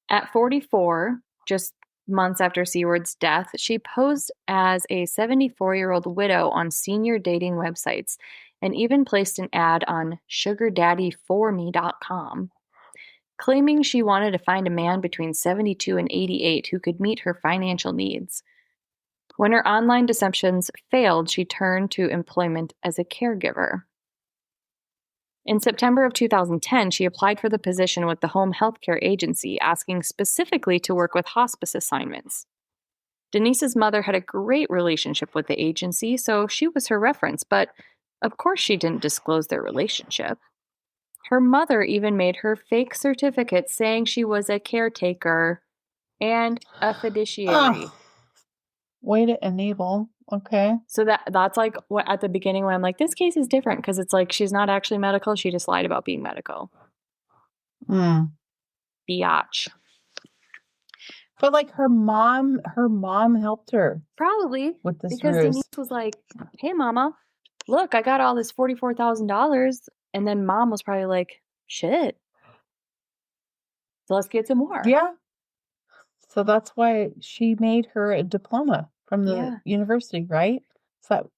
[SPEAKER 2] At 44, just months after Seward's death, she posed as a 74-year-old widow on senior dating websites and even placed an ad on sugardaddyforme.com, claiming she wanted to find a man between 72 and 88 who could meet her financial needs. When her online deceptions failed, she turned to employment as a caregiver. In September of 2010, she applied for the position with the Home Healthcare Agency, asking specifically to work with hospice assignments. Denise's mother had a great relationship with the agency, so she was her reference, but of course she didn't disclose their relationship. Her mother even made her fake certificate saying she was a caretaker and a fiduciary.
[SPEAKER 3] Way to enable. Okay.
[SPEAKER 2] So that's like what at the beginning when I'm like, this case is different because it's like she's not actually medical. She just lied about being medical. Biatch.
[SPEAKER 3] But like her mom helped her.
[SPEAKER 2] Probably.
[SPEAKER 3] With this
[SPEAKER 2] because
[SPEAKER 3] ruse.
[SPEAKER 2] Denise was like, hey, mama, look, I got all this $44,000. And then mom was probably like, shit. So let's get some more.
[SPEAKER 3] Yeah. So that's why she made her a diploma from the university, right?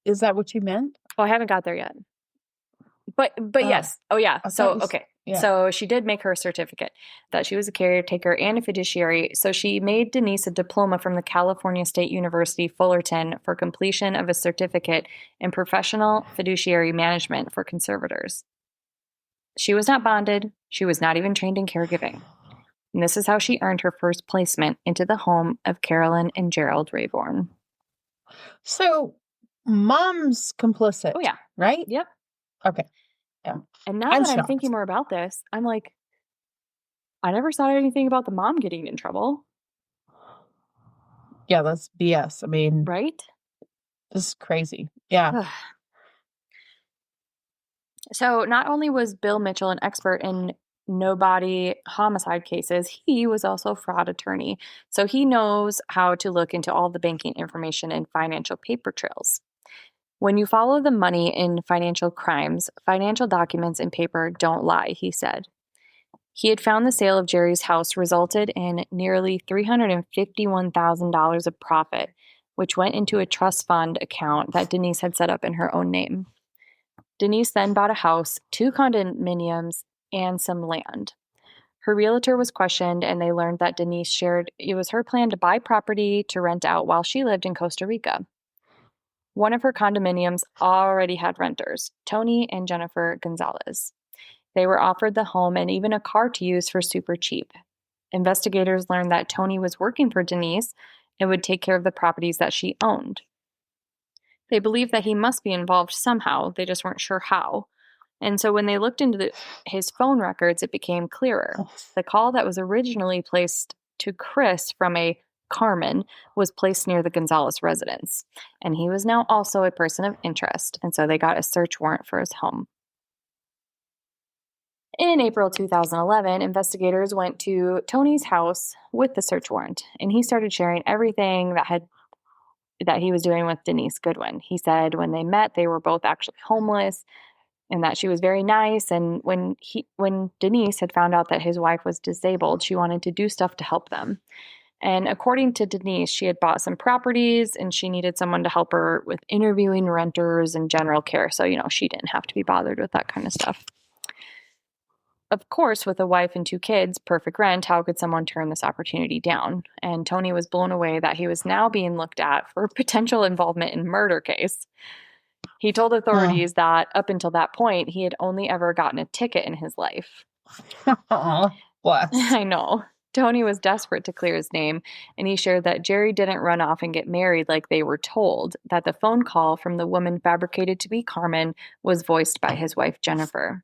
[SPEAKER 3] Is that what you meant?
[SPEAKER 2] Oh, I haven't got there yet. But yes. Oh, yeah. So, okay. Yeah. So she did make her a certificate that she was a caretaker and a fiduciary. So she made Denise a diploma from the California State University, Fullerton, for completion of a certificate in professional fiduciary management for conservators. She was not bonded. She was not even trained in caregiving. And this is how she earned her first placement into the home of Carolyn and Gerald Rayborn.
[SPEAKER 3] So mom's complicit.
[SPEAKER 2] Oh, yeah.
[SPEAKER 3] Right?
[SPEAKER 2] Yep.
[SPEAKER 3] Okay. Yeah.
[SPEAKER 2] And now that I'm thinking more about this, I'm like, I never saw anything about the mom getting in trouble.
[SPEAKER 3] Yeah, that's BS. I mean,
[SPEAKER 2] right?
[SPEAKER 3] This is crazy. Yeah.
[SPEAKER 2] So not only was Bill Mitchell an expert in no-body homicide cases, he was also a fraud attorney. So he knows how to look into all the banking information and financial paper trails. When you follow the money in financial crimes, financial documents and paper don't lie, he said. He had found the sale of Jerry's house resulted in nearly $351,000 of profit, which went into a trust fund account that Denise had set up in her own name. Denise then bought a house, 2 condominiums, and some land. Her realtor was questioned, and they learned that Denise shared it was her plan to buy property to rent out while she lived in Costa Rica. One of her condominiums already had renters, Tony and Jennifer Gonzalez. They were offered the home and even a car to use for super cheap. Investigators learned that Tony was working for Denise and would take care of the properties that she owned. They believed that he must be involved somehow, they just weren't sure how. And so when they looked into his phone records, it became clearer. The call that was originally placed to Chris from a Carmen was placed near the Gonzalez residence, and he was now also a person of interest, and so they got a search warrant for his home. In April 2011, investigators went to Tony's house with the search warrant, and he started sharing everything that he was doing with Denise Goodwin. He said when they met, they were both actually homeless and that she was very nice. And when Denise had found out that his wife was disabled, she wanted to do stuff to help them. And according to Denise, she had bought some properties and she needed someone to help her with interviewing renters and general care. So, she didn't have to be bothered with that kind of stuff. Of course, with a wife and 2 kids, perfect rent, how could someone turn this opportunity down? And Tony was blown away that he was now being looked at for potential involvement in a murder case. He told authorities that up until that point, he had only ever gotten a ticket in his life.
[SPEAKER 3] Bless.
[SPEAKER 2] I know. Tony was desperate to clear his name, and he shared that Jerry didn't run off and get married like they were told, that the phone call from the woman fabricated to be Carmen was voiced by his wife, Jennifer.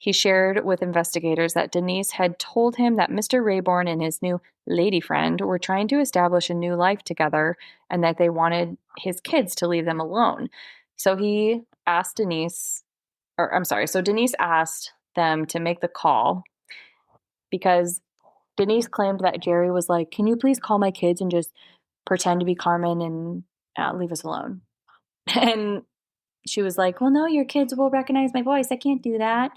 [SPEAKER 2] He shared with investigators that Denise had told him that Mr. Rayborn and his new lady friend were trying to establish a new life together and that they wanted his kids to leave them alone. So Denise asked them to make the call because Denise claimed that Jerry was like, "Can you please call my kids and just pretend to be Carmen and leave us alone?" And she was like, "Well, no, your kids will recognize my voice. I can't do that."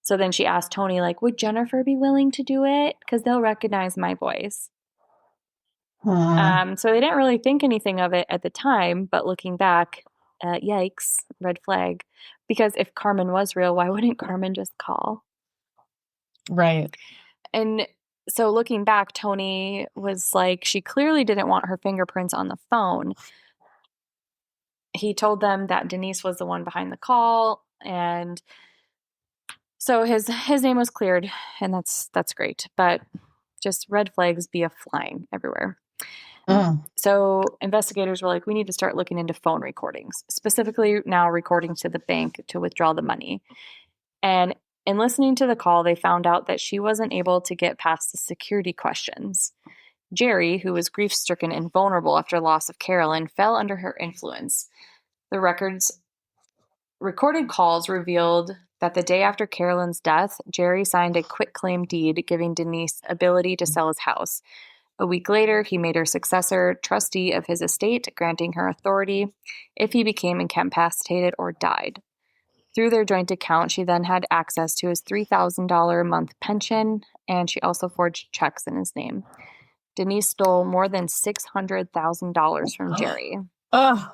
[SPEAKER 2] So then she asked Tony, would Jennifer be willing to do it? Because they'll recognize my voice. So they didn't really think anything of it at the time, but looking back, yikes, red flag. Because if Carmen was real, why wouldn't Carmen just call?
[SPEAKER 3] Right.
[SPEAKER 2] And so looking back, Tony was like, she clearly didn't want her fingerprints on the phone. He told them that Denise was the one behind the call, and so his name was cleared, and that's great. But just red flags be flying everywhere. So investigators were like, we need to start looking into phone recordings, specifically now recordings to the bank to withdraw the money. And in listening to the call, they found out that she wasn't able to get past the security questions. Jerry, who was grief-stricken and vulnerable after the loss of Carolyn, fell under her influence. The recorded calls revealed that the day after Carolyn's death, Jerry signed a quitclaim deed giving Denise ability to sell his house. A week later, he made her successor trustee of his estate, granting her authority if he became incapacitated or died. Through their joint account, she then had access to his $3,000 a month pension, and she also forged checks in his name. Denise stole more than $600,000 from Jerry, an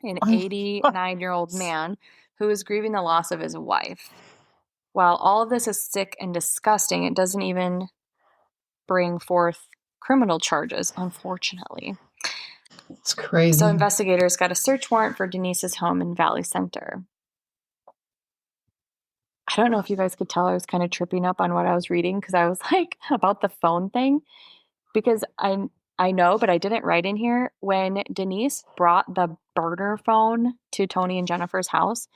[SPEAKER 2] 89-year-old man who was grieving the loss of his wife. While all of this is sick and disgusting, it doesn't even bring forth criminal charges, unfortunately.
[SPEAKER 3] It's crazy.
[SPEAKER 2] So investigators got a search warrant for Denise's home in Valley Center. I don't know if you guys could tell I was kind of tripping up on what I was reading because I was like, about the phone thing. Because I know, but I didn't write in here, when Denise brought the burner phone to Tony and Jennifer's house,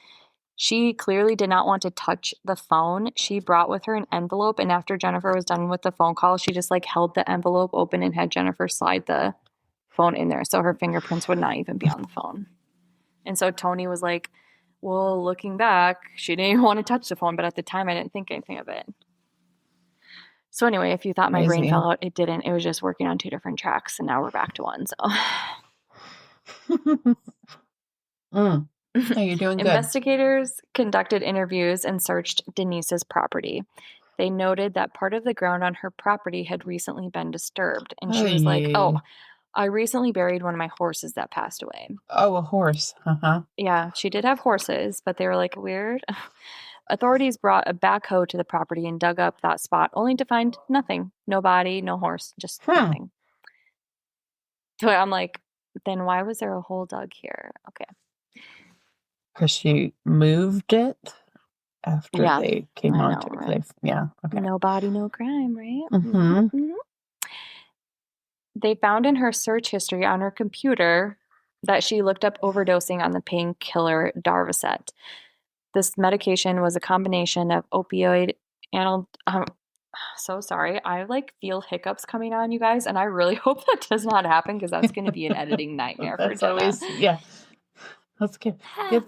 [SPEAKER 2] she clearly did not want to touch the phone. She brought with her an envelope, and after Jennifer was done with the phone call, she just held the envelope open and had Jennifer slide the phone in there so her fingerprints would not even be on the phone. And so Tony was like, well, looking back, she didn't even want to touch the phone, but at the time I didn't think anything of it. So anyway, if you thought my brain fell out, it didn't. It was just working on 2 different tracks, and now we're back to one. So
[SPEAKER 3] Oh, you're doing good.
[SPEAKER 2] Investigators conducted interviews and searched Denise's property. they noted that part of the ground on her property had recently been disturbed. And she was like, oh, I recently buried one of my horses that passed away.
[SPEAKER 3] Oh, a horse.
[SPEAKER 2] Yeah, she did have horses, but they were like weird. Authorities brought a backhoe to the property and dug up that spot, only to find nothing. No body, no horse, just nothing. So I'm like, then why was there a hole dug here? Okay.
[SPEAKER 3] Because she moved it after they came onto it.
[SPEAKER 2] Right?
[SPEAKER 3] Yeah. Okay.
[SPEAKER 2] No body, no crime, right?
[SPEAKER 3] Mm-hmm.
[SPEAKER 2] They found in her search history on her computer that she looked up overdosing on the painkiller Darvocet. This medication was a combination of opioid and so sorry. I feel hiccups coming on, you guys, and I really hope that does not happen because that's going to be an editing nightmare for Jenna.
[SPEAKER 3] Let's get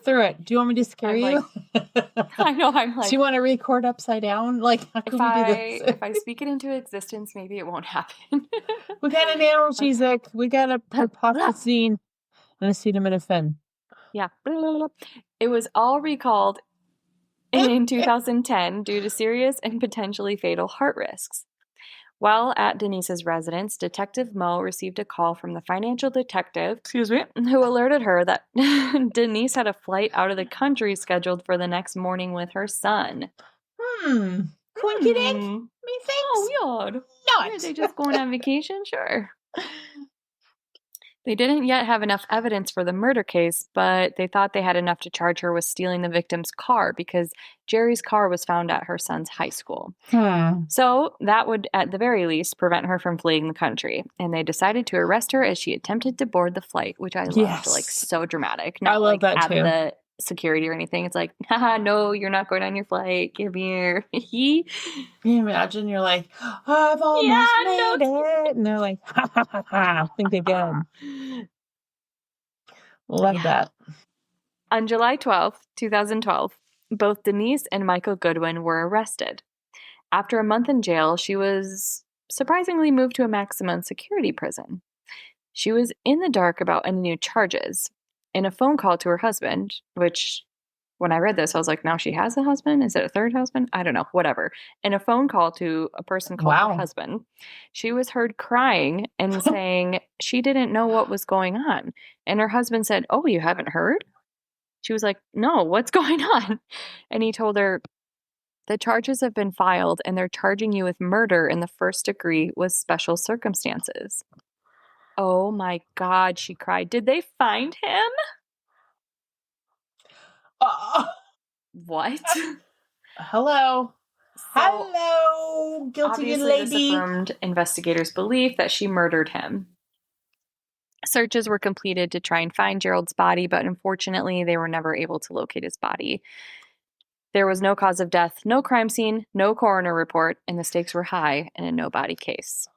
[SPEAKER 3] through it. Do you want me to scare you?
[SPEAKER 2] I know. I'm like,
[SPEAKER 3] do you want to record upside down? How can we do this?
[SPEAKER 2] If I speak it into existence, maybe it won't happen.
[SPEAKER 3] We got an analgesic. We got a hypoxazine and acetaminophen.
[SPEAKER 2] Yeah. It was all recalled in 2010 due to serious and potentially fatal heart risks. While at Denise's residence, Detective Moe received a call from the financial detective, who alerted her that Denise had a flight out of the country scheduled for the next morning with her son.
[SPEAKER 3] Coincidence? Methinks?
[SPEAKER 2] Oh, weird. Are they just going on vacation? Sure. They didn't yet have enough evidence for the murder case, but they thought they had enough to charge her with stealing the victim's car because Jerry's car was found at her son's high school. So that would, at the very least, prevent her from fleeing the country. And they decided to arrest her as she attempted to board the flight, which I loved. So dramatic. Not
[SPEAKER 3] I love that
[SPEAKER 2] at
[SPEAKER 3] too.
[SPEAKER 2] The security or anything. It's like, haha, no, you're not going on your flight. Give me your Can
[SPEAKER 3] you imagine? You're like, I've almost made it. And they're like, ha, ha, ha, ha. I think they did. Love that.
[SPEAKER 2] On July 12th, 2012, both Denise and Michael Goodwin were arrested. After a month in jail, she was surprisingly moved to a maximum security prison. She was in the dark about any new charges. In a phone call to her husband, which when I read this, I was like, now she has a husband? Is it a third husband? I don't know, whatever. In a phone call to a person called her husband, she was heard crying and saying she didn't know what was going on. And her husband said, oh, you haven't heard? She was like, no, what's going on? And he told her, the charges have been filed and they're charging you with murder in the first degree with special circumstances. Oh my God, she cried. Did they find him? What?
[SPEAKER 3] Hello. Hello, guilty lady.
[SPEAKER 2] This affirmed investigators' belief that she murdered him. Searches were completed to try and find Gerald's body, but unfortunately, they were never able to locate his body. There was no cause of death, no crime scene, no coroner report, and the stakes were high in a no-body case.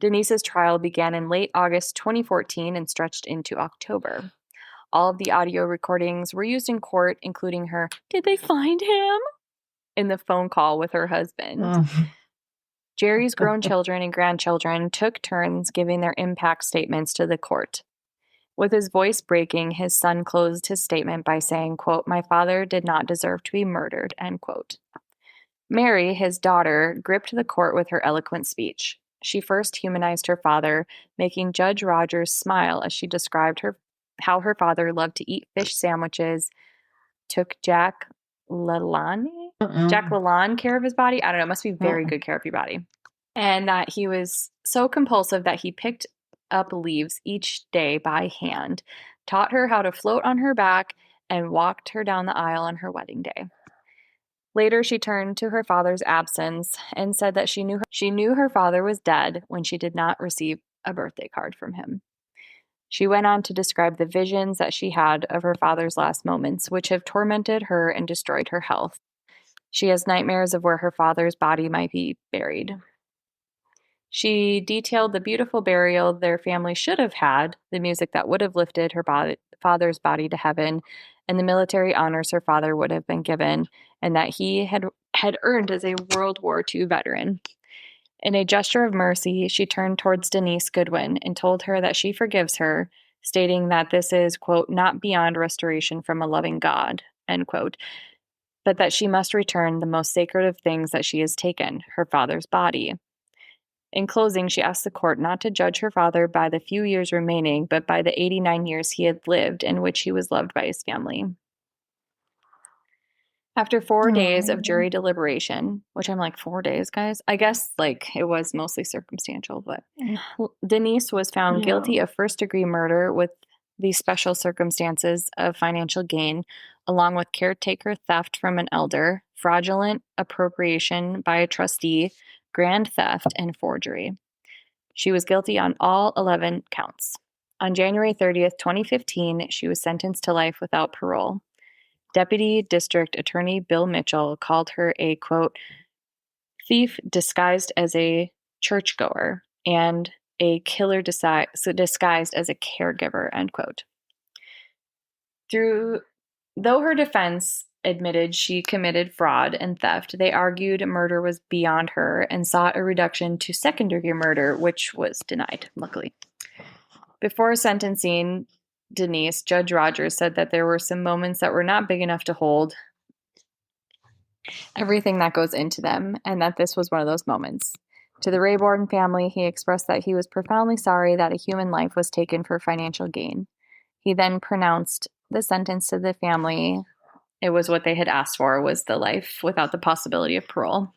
[SPEAKER 2] Denise's trial began in late August 2014 and stretched into October. All of the audio recordings were used in court, including her, did they find him? In the phone call with her husband. Jerry's grown children and grandchildren took turns giving their impact statements to the court. With his voice breaking, his son closed his statement by saying, quote, my father did not deserve to be murdered, end quote. Mary, his daughter, gripped the court with her eloquent speech. She first humanized her father, making Judge Rogers smile as she described how her father loved to eat fish sandwiches, took Jack Lalonde care of his body. I don't know. It must be very good care of your body. And that he was so compulsive that he picked up leaves each day by hand, taught her how to float on her back, and walked her down the aisle on her wedding day. Later, she turned to her father's absence and said that she knew her father was dead when she did not receive a birthday card from him. She went on to describe the visions that she had of her father's last moments, which have tormented her and destroyed her health. She has nightmares of where her father's body might be buried. She detailed the beautiful burial their family should have had, the music that would have lifted her father's body to heaven, and the military honors her father would have been given, and that he had earned as a World War II veteran. In a gesture of mercy, she turned towards Denise Goodwin and told her that she forgives her, stating that this is, quote, not beyond restoration from a loving God, end quote, but that she must return the most sacred of things that she has taken, her father's body. In closing, she asked the court not to judge her father by the few years remaining, but by the 89 years he had lived in which he was loved by his family. After 4 days of jury deliberation, which I'm like, 4 days, guys? I guess like it was mostly circumstantial, but Denise was found guilty of first-degree murder with the special circumstances of financial gain, along with caretaker theft from an elder, fraudulent appropriation by a trustee, grand theft, and forgery. She was guilty on all 11 counts. On January 30th, 2015, she was sentenced to life without parole. Deputy District Attorney Bill Mitchell called her a, quote, thief disguised as a churchgoer and a killer disguised as a caregiver, end quote. Though her defense admitted she committed fraud and theft, they argued murder was beyond her and sought a reduction to second-degree murder, which was denied, luckily. Before sentencing Denise, Judge Rogers said that there were some moments that were not big enough to hold everything that goes into them, and that this was one of those moments. To the Rayborn family, he expressed that he was profoundly sorry that a human life was taken for financial gain. He then pronounced the sentence to the family. It was what they had asked for, was the life without the possibility of parole.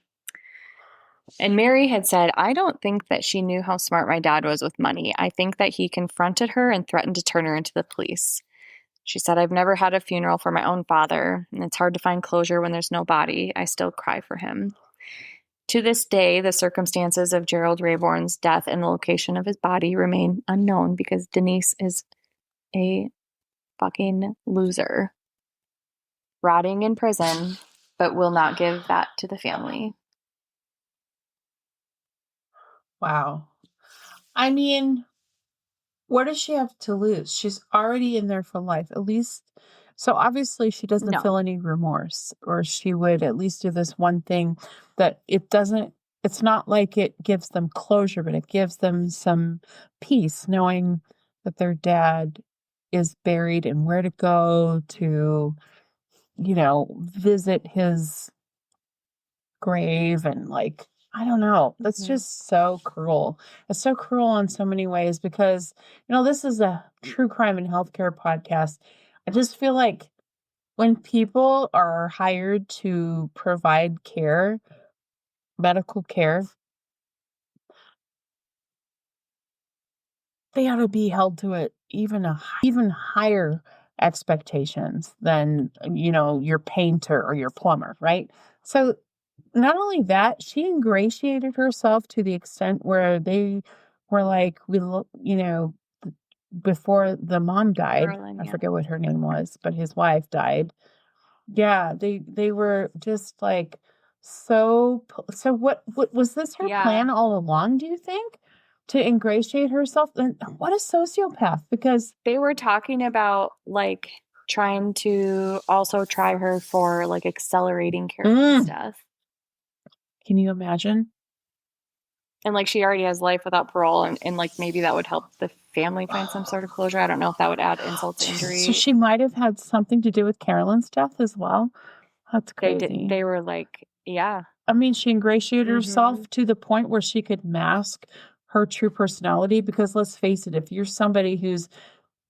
[SPEAKER 2] And Mary had said, I don't think that she knew how smart my dad was with money. I think that he confronted her and threatened to turn her into the police. She said, I've never had a funeral for my own father, and it's hard to find closure when there's no body. I still cry for him. To this day, the circumstances of Gerald Rayborn's death and the location of his body remain unknown because Denise is a fucking loser, rotting in prison, but will not give that to the family.
[SPEAKER 3] Wow. I mean, what does she have to lose? She's already in there for life, at least. So obviously she doesn't feel any remorse, or she would at least do this one thing that it's not like it gives them closure, but it gives them some peace knowing that their dad is buried and where to go to, visit his grave. And like, I don't know. That's just so cruel. It's so cruel in so many ways because, this is a true crime and healthcare podcast. I just feel like when people are hired to provide care, medical care, they ought to be held to it even higher expectations than, your painter or your plumber, right? So not only that, she ingratiated herself to the extent where they were like, before the mom died, I forget what her name was, but his wife died. Yeah, they were just like, so what was this her plan all along, do you think? To ingratiate herself? And what a sociopath, because
[SPEAKER 2] they were talking about like trying to also try her for like accelerating care and stuff.
[SPEAKER 3] Can you imagine?
[SPEAKER 2] And like she already has life without parole, and like maybe that would help the family find some sort of closure. I don't know if that would add insult to injury.
[SPEAKER 3] So she might have had something to do with Carolyn's death as well. That's crazy.
[SPEAKER 2] They were like, yeah.
[SPEAKER 3] I mean, she ingratiated herself to the point where she could mask her true personality, because let's face it, if you're somebody who's,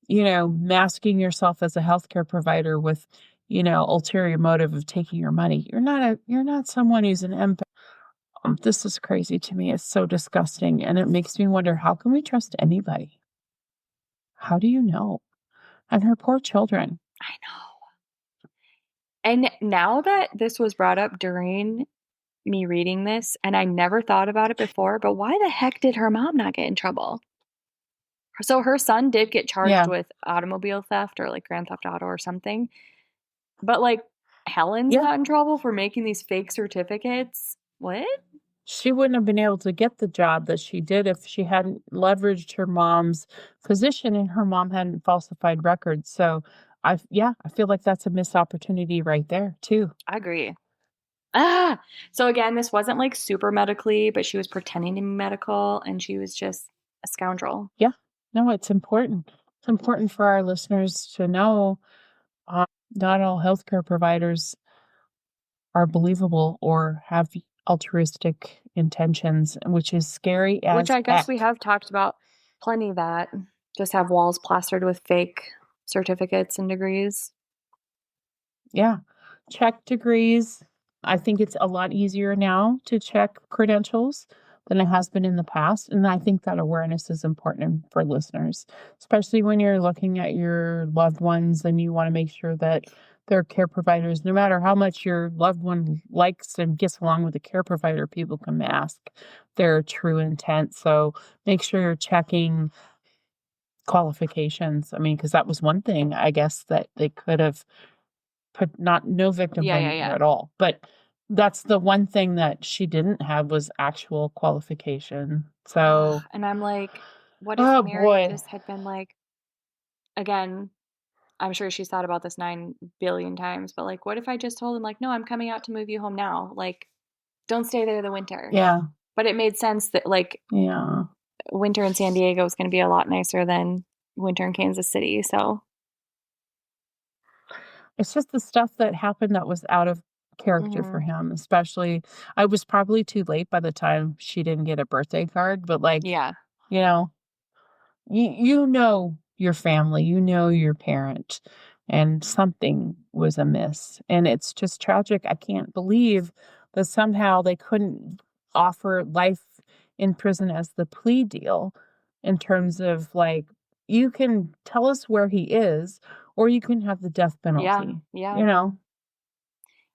[SPEAKER 3] masking yourself as a healthcare provider with, ulterior motive of taking your money, you're not someone who's an empath. This is crazy to me. It's so disgusting. And it makes me wonder, how can we trust anybody? How do you know? And her poor children.
[SPEAKER 2] I know. And now that this was brought up during me reading this, and I never thought about it before, but why the heck did her mom not get in trouble? So her son did get charged with automobile theft or like grand theft auto or something. But like Helen's not in trouble for making these fake certificates. What?
[SPEAKER 3] She wouldn't have been able to get the job that she did if she hadn't leveraged her mom's position and her mom hadn't falsified records. So I feel like that's a missed opportunity right there too.
[SPEAKER 2] I agree. So again, this wasn't like super medically, but she was pretending to be medical and she was just a scoundrel.
[SPEAKER 3] Yeah. No, it's important. It's important for our listeners to know not all healthcare providers are believable or have altruistic intentions, which is scary as
[SPEAKER 2] Which I guess we
[SPEAKER 3] heck.
[SPEAKER 2] have talked about plenty that just have walls plastered with fake certificates and degrees.
[SPEAKER 3] Yeah. Check degrees. I think it's a lot easier now to check credentials than it has been in the past. And I think that awareness is important for listeners, especially when you're looking at your loved ones and you want to make sure that their care providers, no matter how much your loved one likes and gets along with the care provider, people can mask their true intent. So make sure you're checking qualifications. I mean, because that was one thing, I guess, that they could have put no victim blaming her
[SPEAKER 2] Yeah.
[SPEAKER 3] at all. But that's the one thing that she didn't have was actual qualification. So,
[SPEAKER 2] And I'm like, what if
[SPEAKER 3] oh
[SPEAKER 2] Mary
[SPEAKER 3] boy.
[SPEAKER 2] just had been like, again, I'm sure she's thought about this 9 billion times, but like, what if I just told him, like, no, I'm coming out to move you home now? Like, don't stay there the winter.
[SPEAKER 3] Yeah.
[SPEAKER 2] But it made sense that, like,
[SPEAKER 3] Yeah.
[SPEAKER 2] winter in San Diego is going to be a lot nicer than winter in Kansas City. So,
[SPEAKER 3] It's just the stuff that happened that was out of character for him, especially. I was probably too late by the time she didn't get a birthday card, but like,
[SPEAKER 2] yeah.
[SPEAKER 3] you know, you know your family, you know your parent, and something was amiss. And it's just tragic. I can't believe that somehow they couldn't offer life in prison as the plea deal in terms of like, you can tell us where he is, or you can have the death penalty.
[SPEAKER 2] Yeah.
[SPEAKER 3] You know?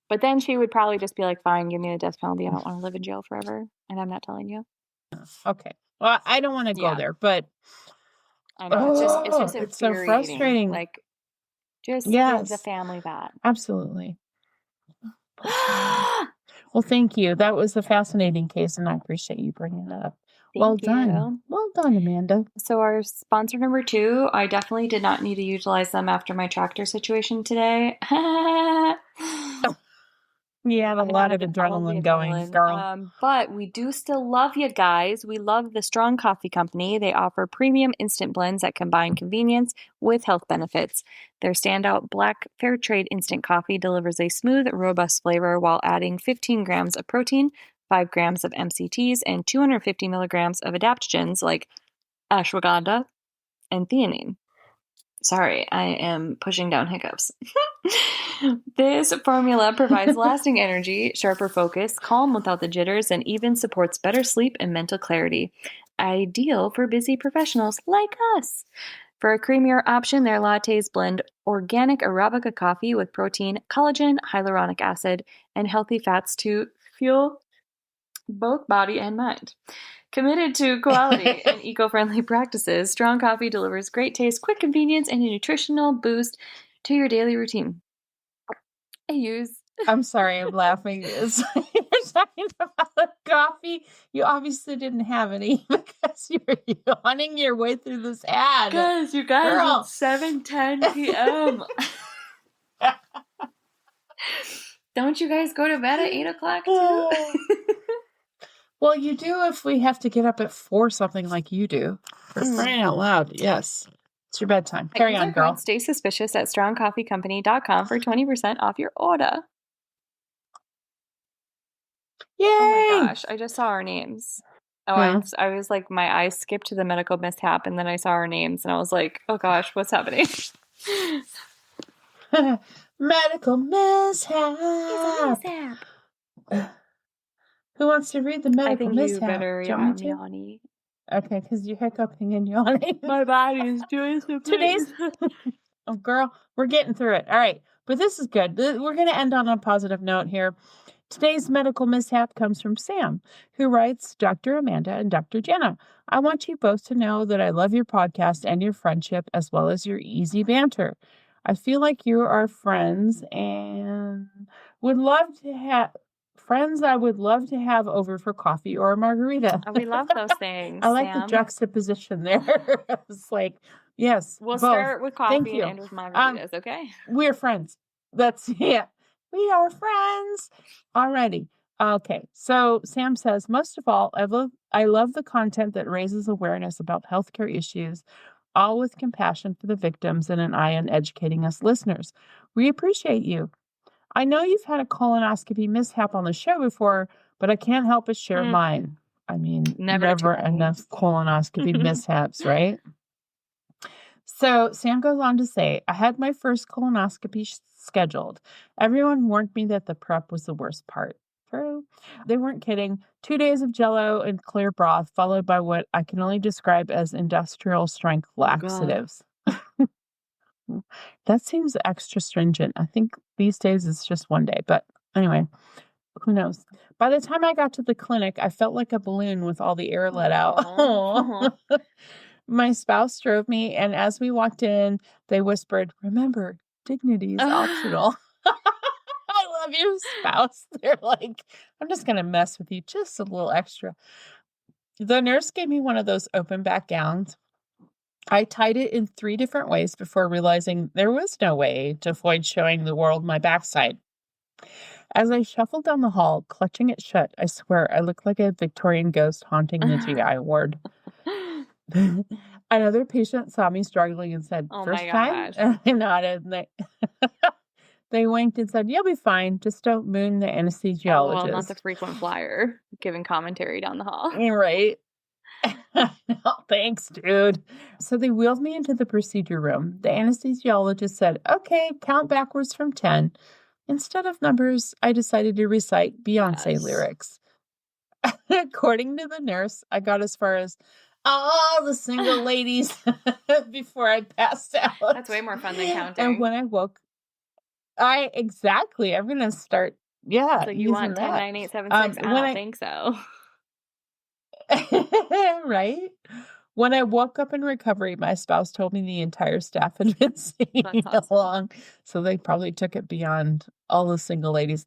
[SPEAKER 2] But then she would probably just be like, fine, give me the death penalty. I don't want to live in jail forever. And I'm not telling you.
[SPEAKER 3] Okay. Well, I don't want to go there, but
[SPEAKER 2] I know. It's just infuriating.
[SPEAKER 3] it's so frustrating.
[SPEAKER 2] Like, just
[SPEAKER 3] Yes.
[SPEAKER 2] give the family that.
[SPEAKER 3] Absolutely. Well, thank you. That was a fascinating case, and I appreciate you bringing it up. Well done. Well done, Amanda.
[SPEAKER 2] So our sponsor number 2, I definitely did not need to utilize them after my tractor situation today.
[SPEAKER 3] Yeah, a lot of adrenaline going, girl.
[SPEAKER 2] But we do still love you guys. We love the Strong Coffee Company. They offer premium instant blends that combine convenience with health benefits. Their standout black fair trade instant coffee delivers a smooth, robust flavor while adding 15 grams of protein, 5 grams of MCTs, and 250 milligrams of adaptogens like ashwagandha and theanine. Sorry, I am pushing down hiccups. This formula provides lasting energy, sharper focus, calm without the jitters, and even supports better sleep and mental clarity. Ideal for busy professionals like us. For a creamier option, their lattes blend organic Arabica coffee with protein, collagen, hyaluronic acid, and healthy fats to fuel both body and mind. Committed to quality and eco-friendly practices, Strong Coffee delivers great taste, quick convenience, and a nutritional boost to your daily routine.
[SPEAKER 3] I'm sorry, I'm laughing. You're talking about the coffee. You obviously didn't have any because you're yawning your way through this ad.
[SPEAKER 2] Guys, you guys,
[SPEAKER 3] Girl.
[SPEAKER 2] it's 7:10 p.m. Don't you guys go to bed at 8 o'clock too?
[SPEAKER 3] Well, you do if we have to get up at 4 something like you do. For crying out loud, yes. It's your bedtime. Carry on, girl.
[SPEAKER 2] Stay suspicious at strongcoffeecompany.com for 20% off your order.
[SPEAKER 3] Yay!
[SPEAKER 2] Oh my gosh, I just saw our names. I was like, my eyes skipped to the medical mishap, and then I saw our names, and I was like, oh gosh, what's happening?
[SPEAKER 3] Medical mishap. Who wants to read the medical mishap?
[SPEAKER 2] You better, yawny.
[SPEAKER 3] Okay, because you're hiccuping and yawning.
[SPEAKER 2] My body is doing something.
[SPEAKER 3] Today's... Oh, girl, we're getting through it. All right, but this is good. We're going to end on a positive note here. Today's medical mishap comes from Sam, who writes, Dr. Amanda and Dr. Jenna, I want you both to know that I love your podcast and your friendship as well as your easy banter. I feel like you are friends and would love to have... Friends I would love to have over for coffee or a margarita.
[SPEAKER 2] We love those things.
[SPEAKER 3] I like the juxtaposition there. It's like, yes.
[SPEAKER 2] We'll
[SPEAKER 3] both.
[SPEAKER 2] Start with coffee
[SPEAKER 3] Thank you.
[SPEAKER 2] and end with margaritas, okay?
[SPEAKER 3] We're friends. We are friends. Alrighty. Okay. So Sam says, most of all, I love the content that raises awareness about healthcare issues, all with compassion for the victims and an eye on educating us listeners. We appreciate you. I know you've had a colonoscopy mishap on the show before, but I can't help but share mine. I mean,
[SPEAKER 2] Never too many.
[SPEAKER 3] enough colonoscopy mishaps, right? So Sam goes on to say, I had my first colonoscopy scheduled. Everyone warned me that the prep was the worst part. True. They weren't kidding. 2 days of Jell-O and clear broth, followed by what I can only describe as industrial strength laxatives. That seems extra stringent. I think these days it's just 1 day. But anyway, who knows? By the time I got to the clinic, I felt like a balloon with all the air let out. My spouse drove me, and as we walked in, they whispered, remember, dignity is optional. I love you, spouse. They're like, I'm just going to mess with you just a little extra. The nurse gave me one of those open back gowns. I tied it in 3 different ways before realizing there was no way to avoid showing the world my backside. As I shuffled down the hall, clutching it shut, I swear I looked like a Victorian ghost haunting the GI ward. Another patient saw me struggling and said, first time? And I nodded, and they winked and said, you'll be fine. Just don't moon the anesthesiologist.
[SPEAKER 2] Well, not the frequent flyer giving commentary down the hall.
[SPEAKER 3] Right. No, thanks, dude. So they wheeled me into the procedure room. The anesthesiologist said, okay, count backwards from 10. Instead of numbers, I decided to recite Beyonce lyrics. According to the nurse, I got as far as all the single ladies before I passed out.
[SPEAKER 2] That's way more fun than counting.
[SPEAKER 3] And when I woke, I'm going to start,
[SPEAKER 2] So you want 10, 9, 8, 7, 6? I don't think so.
[SPEAKER 3] Right? When I woke up in recovery, my spouse told me the entire staff had been singing along. So they probably took it beyond all the single ladies.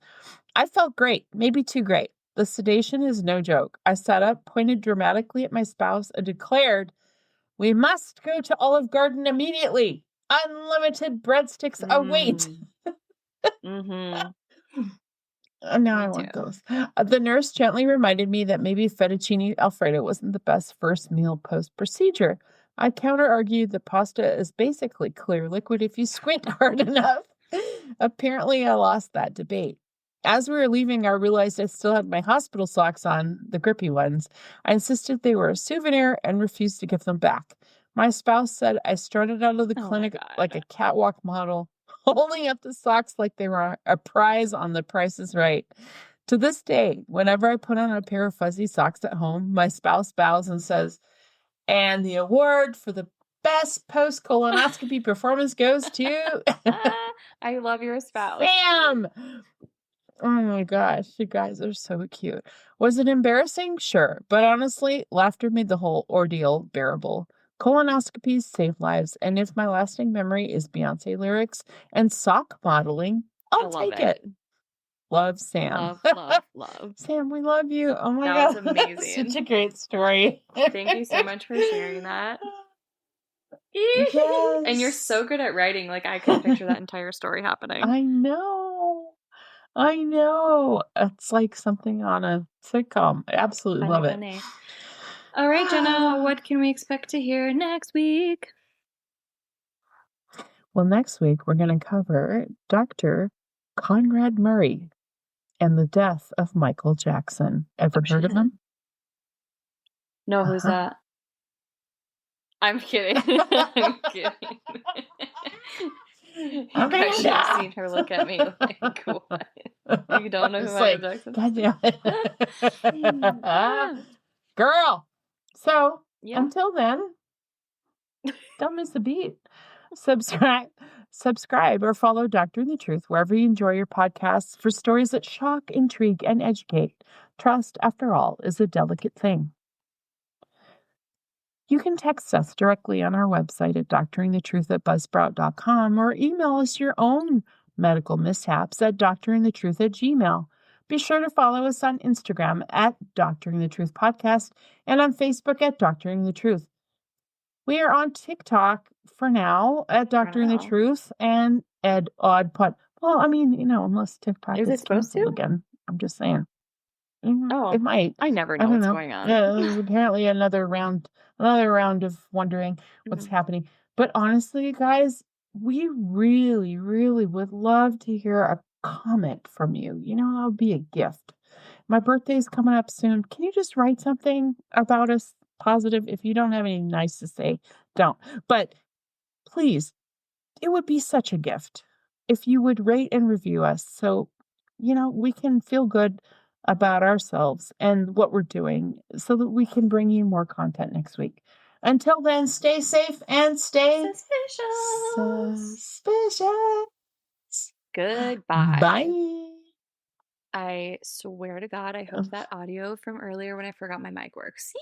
[SPEAKER 3] I felt great, maybe too great. The sedation is no joke. I sat up, pointed dramatically at my spouse, and declared, we must go to Olive Garden immediately. Unlimited breadsticks await. Now I want those. The nurse gently reminded me that maybe fettuccine Alfredo wasn't the best first meal post-procedure. I counter-argued that pasta is basically clear liquid if you squint hard enough. Apparently, I lost that debate. As we were leaving, I realized I still had my hospital socks on, the grippy ones. I insisted they were a souvenir and refused to give them back. My spouse said I strutted out of the clinic like a catwalk model, holding up the socks like they were a prize on The Price is Right. To this day, whenever I put on a pair of fuzzy socks at home, my spouse bows and says, and the award for the best post-colonoscopy performance goes to...
[SPEAKER 2] I love your spouse.
[SPEAKER 3] Sam! Oh my gosh, you guys are so cute. Was it embarrassing? Sure. But honestly, laughter made the whole ordeal bearable. Colonoscopies save lives, and if my lasting memory is Beyonce lyrics and sock modeling, I'll take it. Love, Sam.
[SPEAKER 2] Love.
[SPEAKER 3] Sam, we love you. Oh my God.
[SPEAKER 2] That was amazing.
[SPEAKER 3] Such a great story.
[SPEAKER 2] Thank you so much for sharing that.
[SPEAKER 3] Yes.
[SPEAKER 2] And you're so good at writing. Like, I can picture that entire story happening.
[SPEAKER 3] I know. It's like something on a sitcom. I absolutely love it.
[SPEAKER 2] All right, Jenna, what can we expect to hear next week?
[SPEAKER 3] Well, next week we're going to cover Dr. Conrad Murray and the death of Michael Jackson. Ever heard of him?
[SPEAKER 2] No, who's that? I'm kidding. I'm kidding. I should have seen her look at me like, what? You don't know who Michael Jackson is?
[SPEAKER 3] Girl. So, until then, don't miss a beat. Subscribe or follow Doctoring the Truth wherever you enjoy your podcasts for stories that shock, intrigue, and educate. Trust, after all, is a delicate thing. You can text us directly on our website at doctoringthetruth@buzzsprout.com or email us your own medical mishaps at doctoringthetruth@gmail.com. Be sure to follow us on Instagram at Doctoring the Truth Podcast and on Facebook at Doctoring the Truth. We are on TikTok for now at Doctoring the Truth and Ed Odd Pod. Well, I mean, unless TikTok is
[SPEAKER 2] supposed to
[SPEAKER 3] again. I'm just saying. It might.
[SPEAKER 2] I never know what's going on.
[SPEAKER 3] Yeah, there's apparently another round of wondering what's happening. But honestly, guys, we really, really would love to hear comment from you. That would be a gift. My birthday's coming up soon. Can you just write something about us positive? If you don't have anything nice to say, don't. But please, it would be such a gift if you would rate and review us so, we can feel good about ourselves and what we're doing so that we can bring you more content next week. Until then, stay safe and stay suspicious.
[SPEAKER 2] Goodbye.
[SPEAKER 3] Bye.
[SPEAKER 2] I swear to God, I hope that audio from earlier when I forgot my mic works.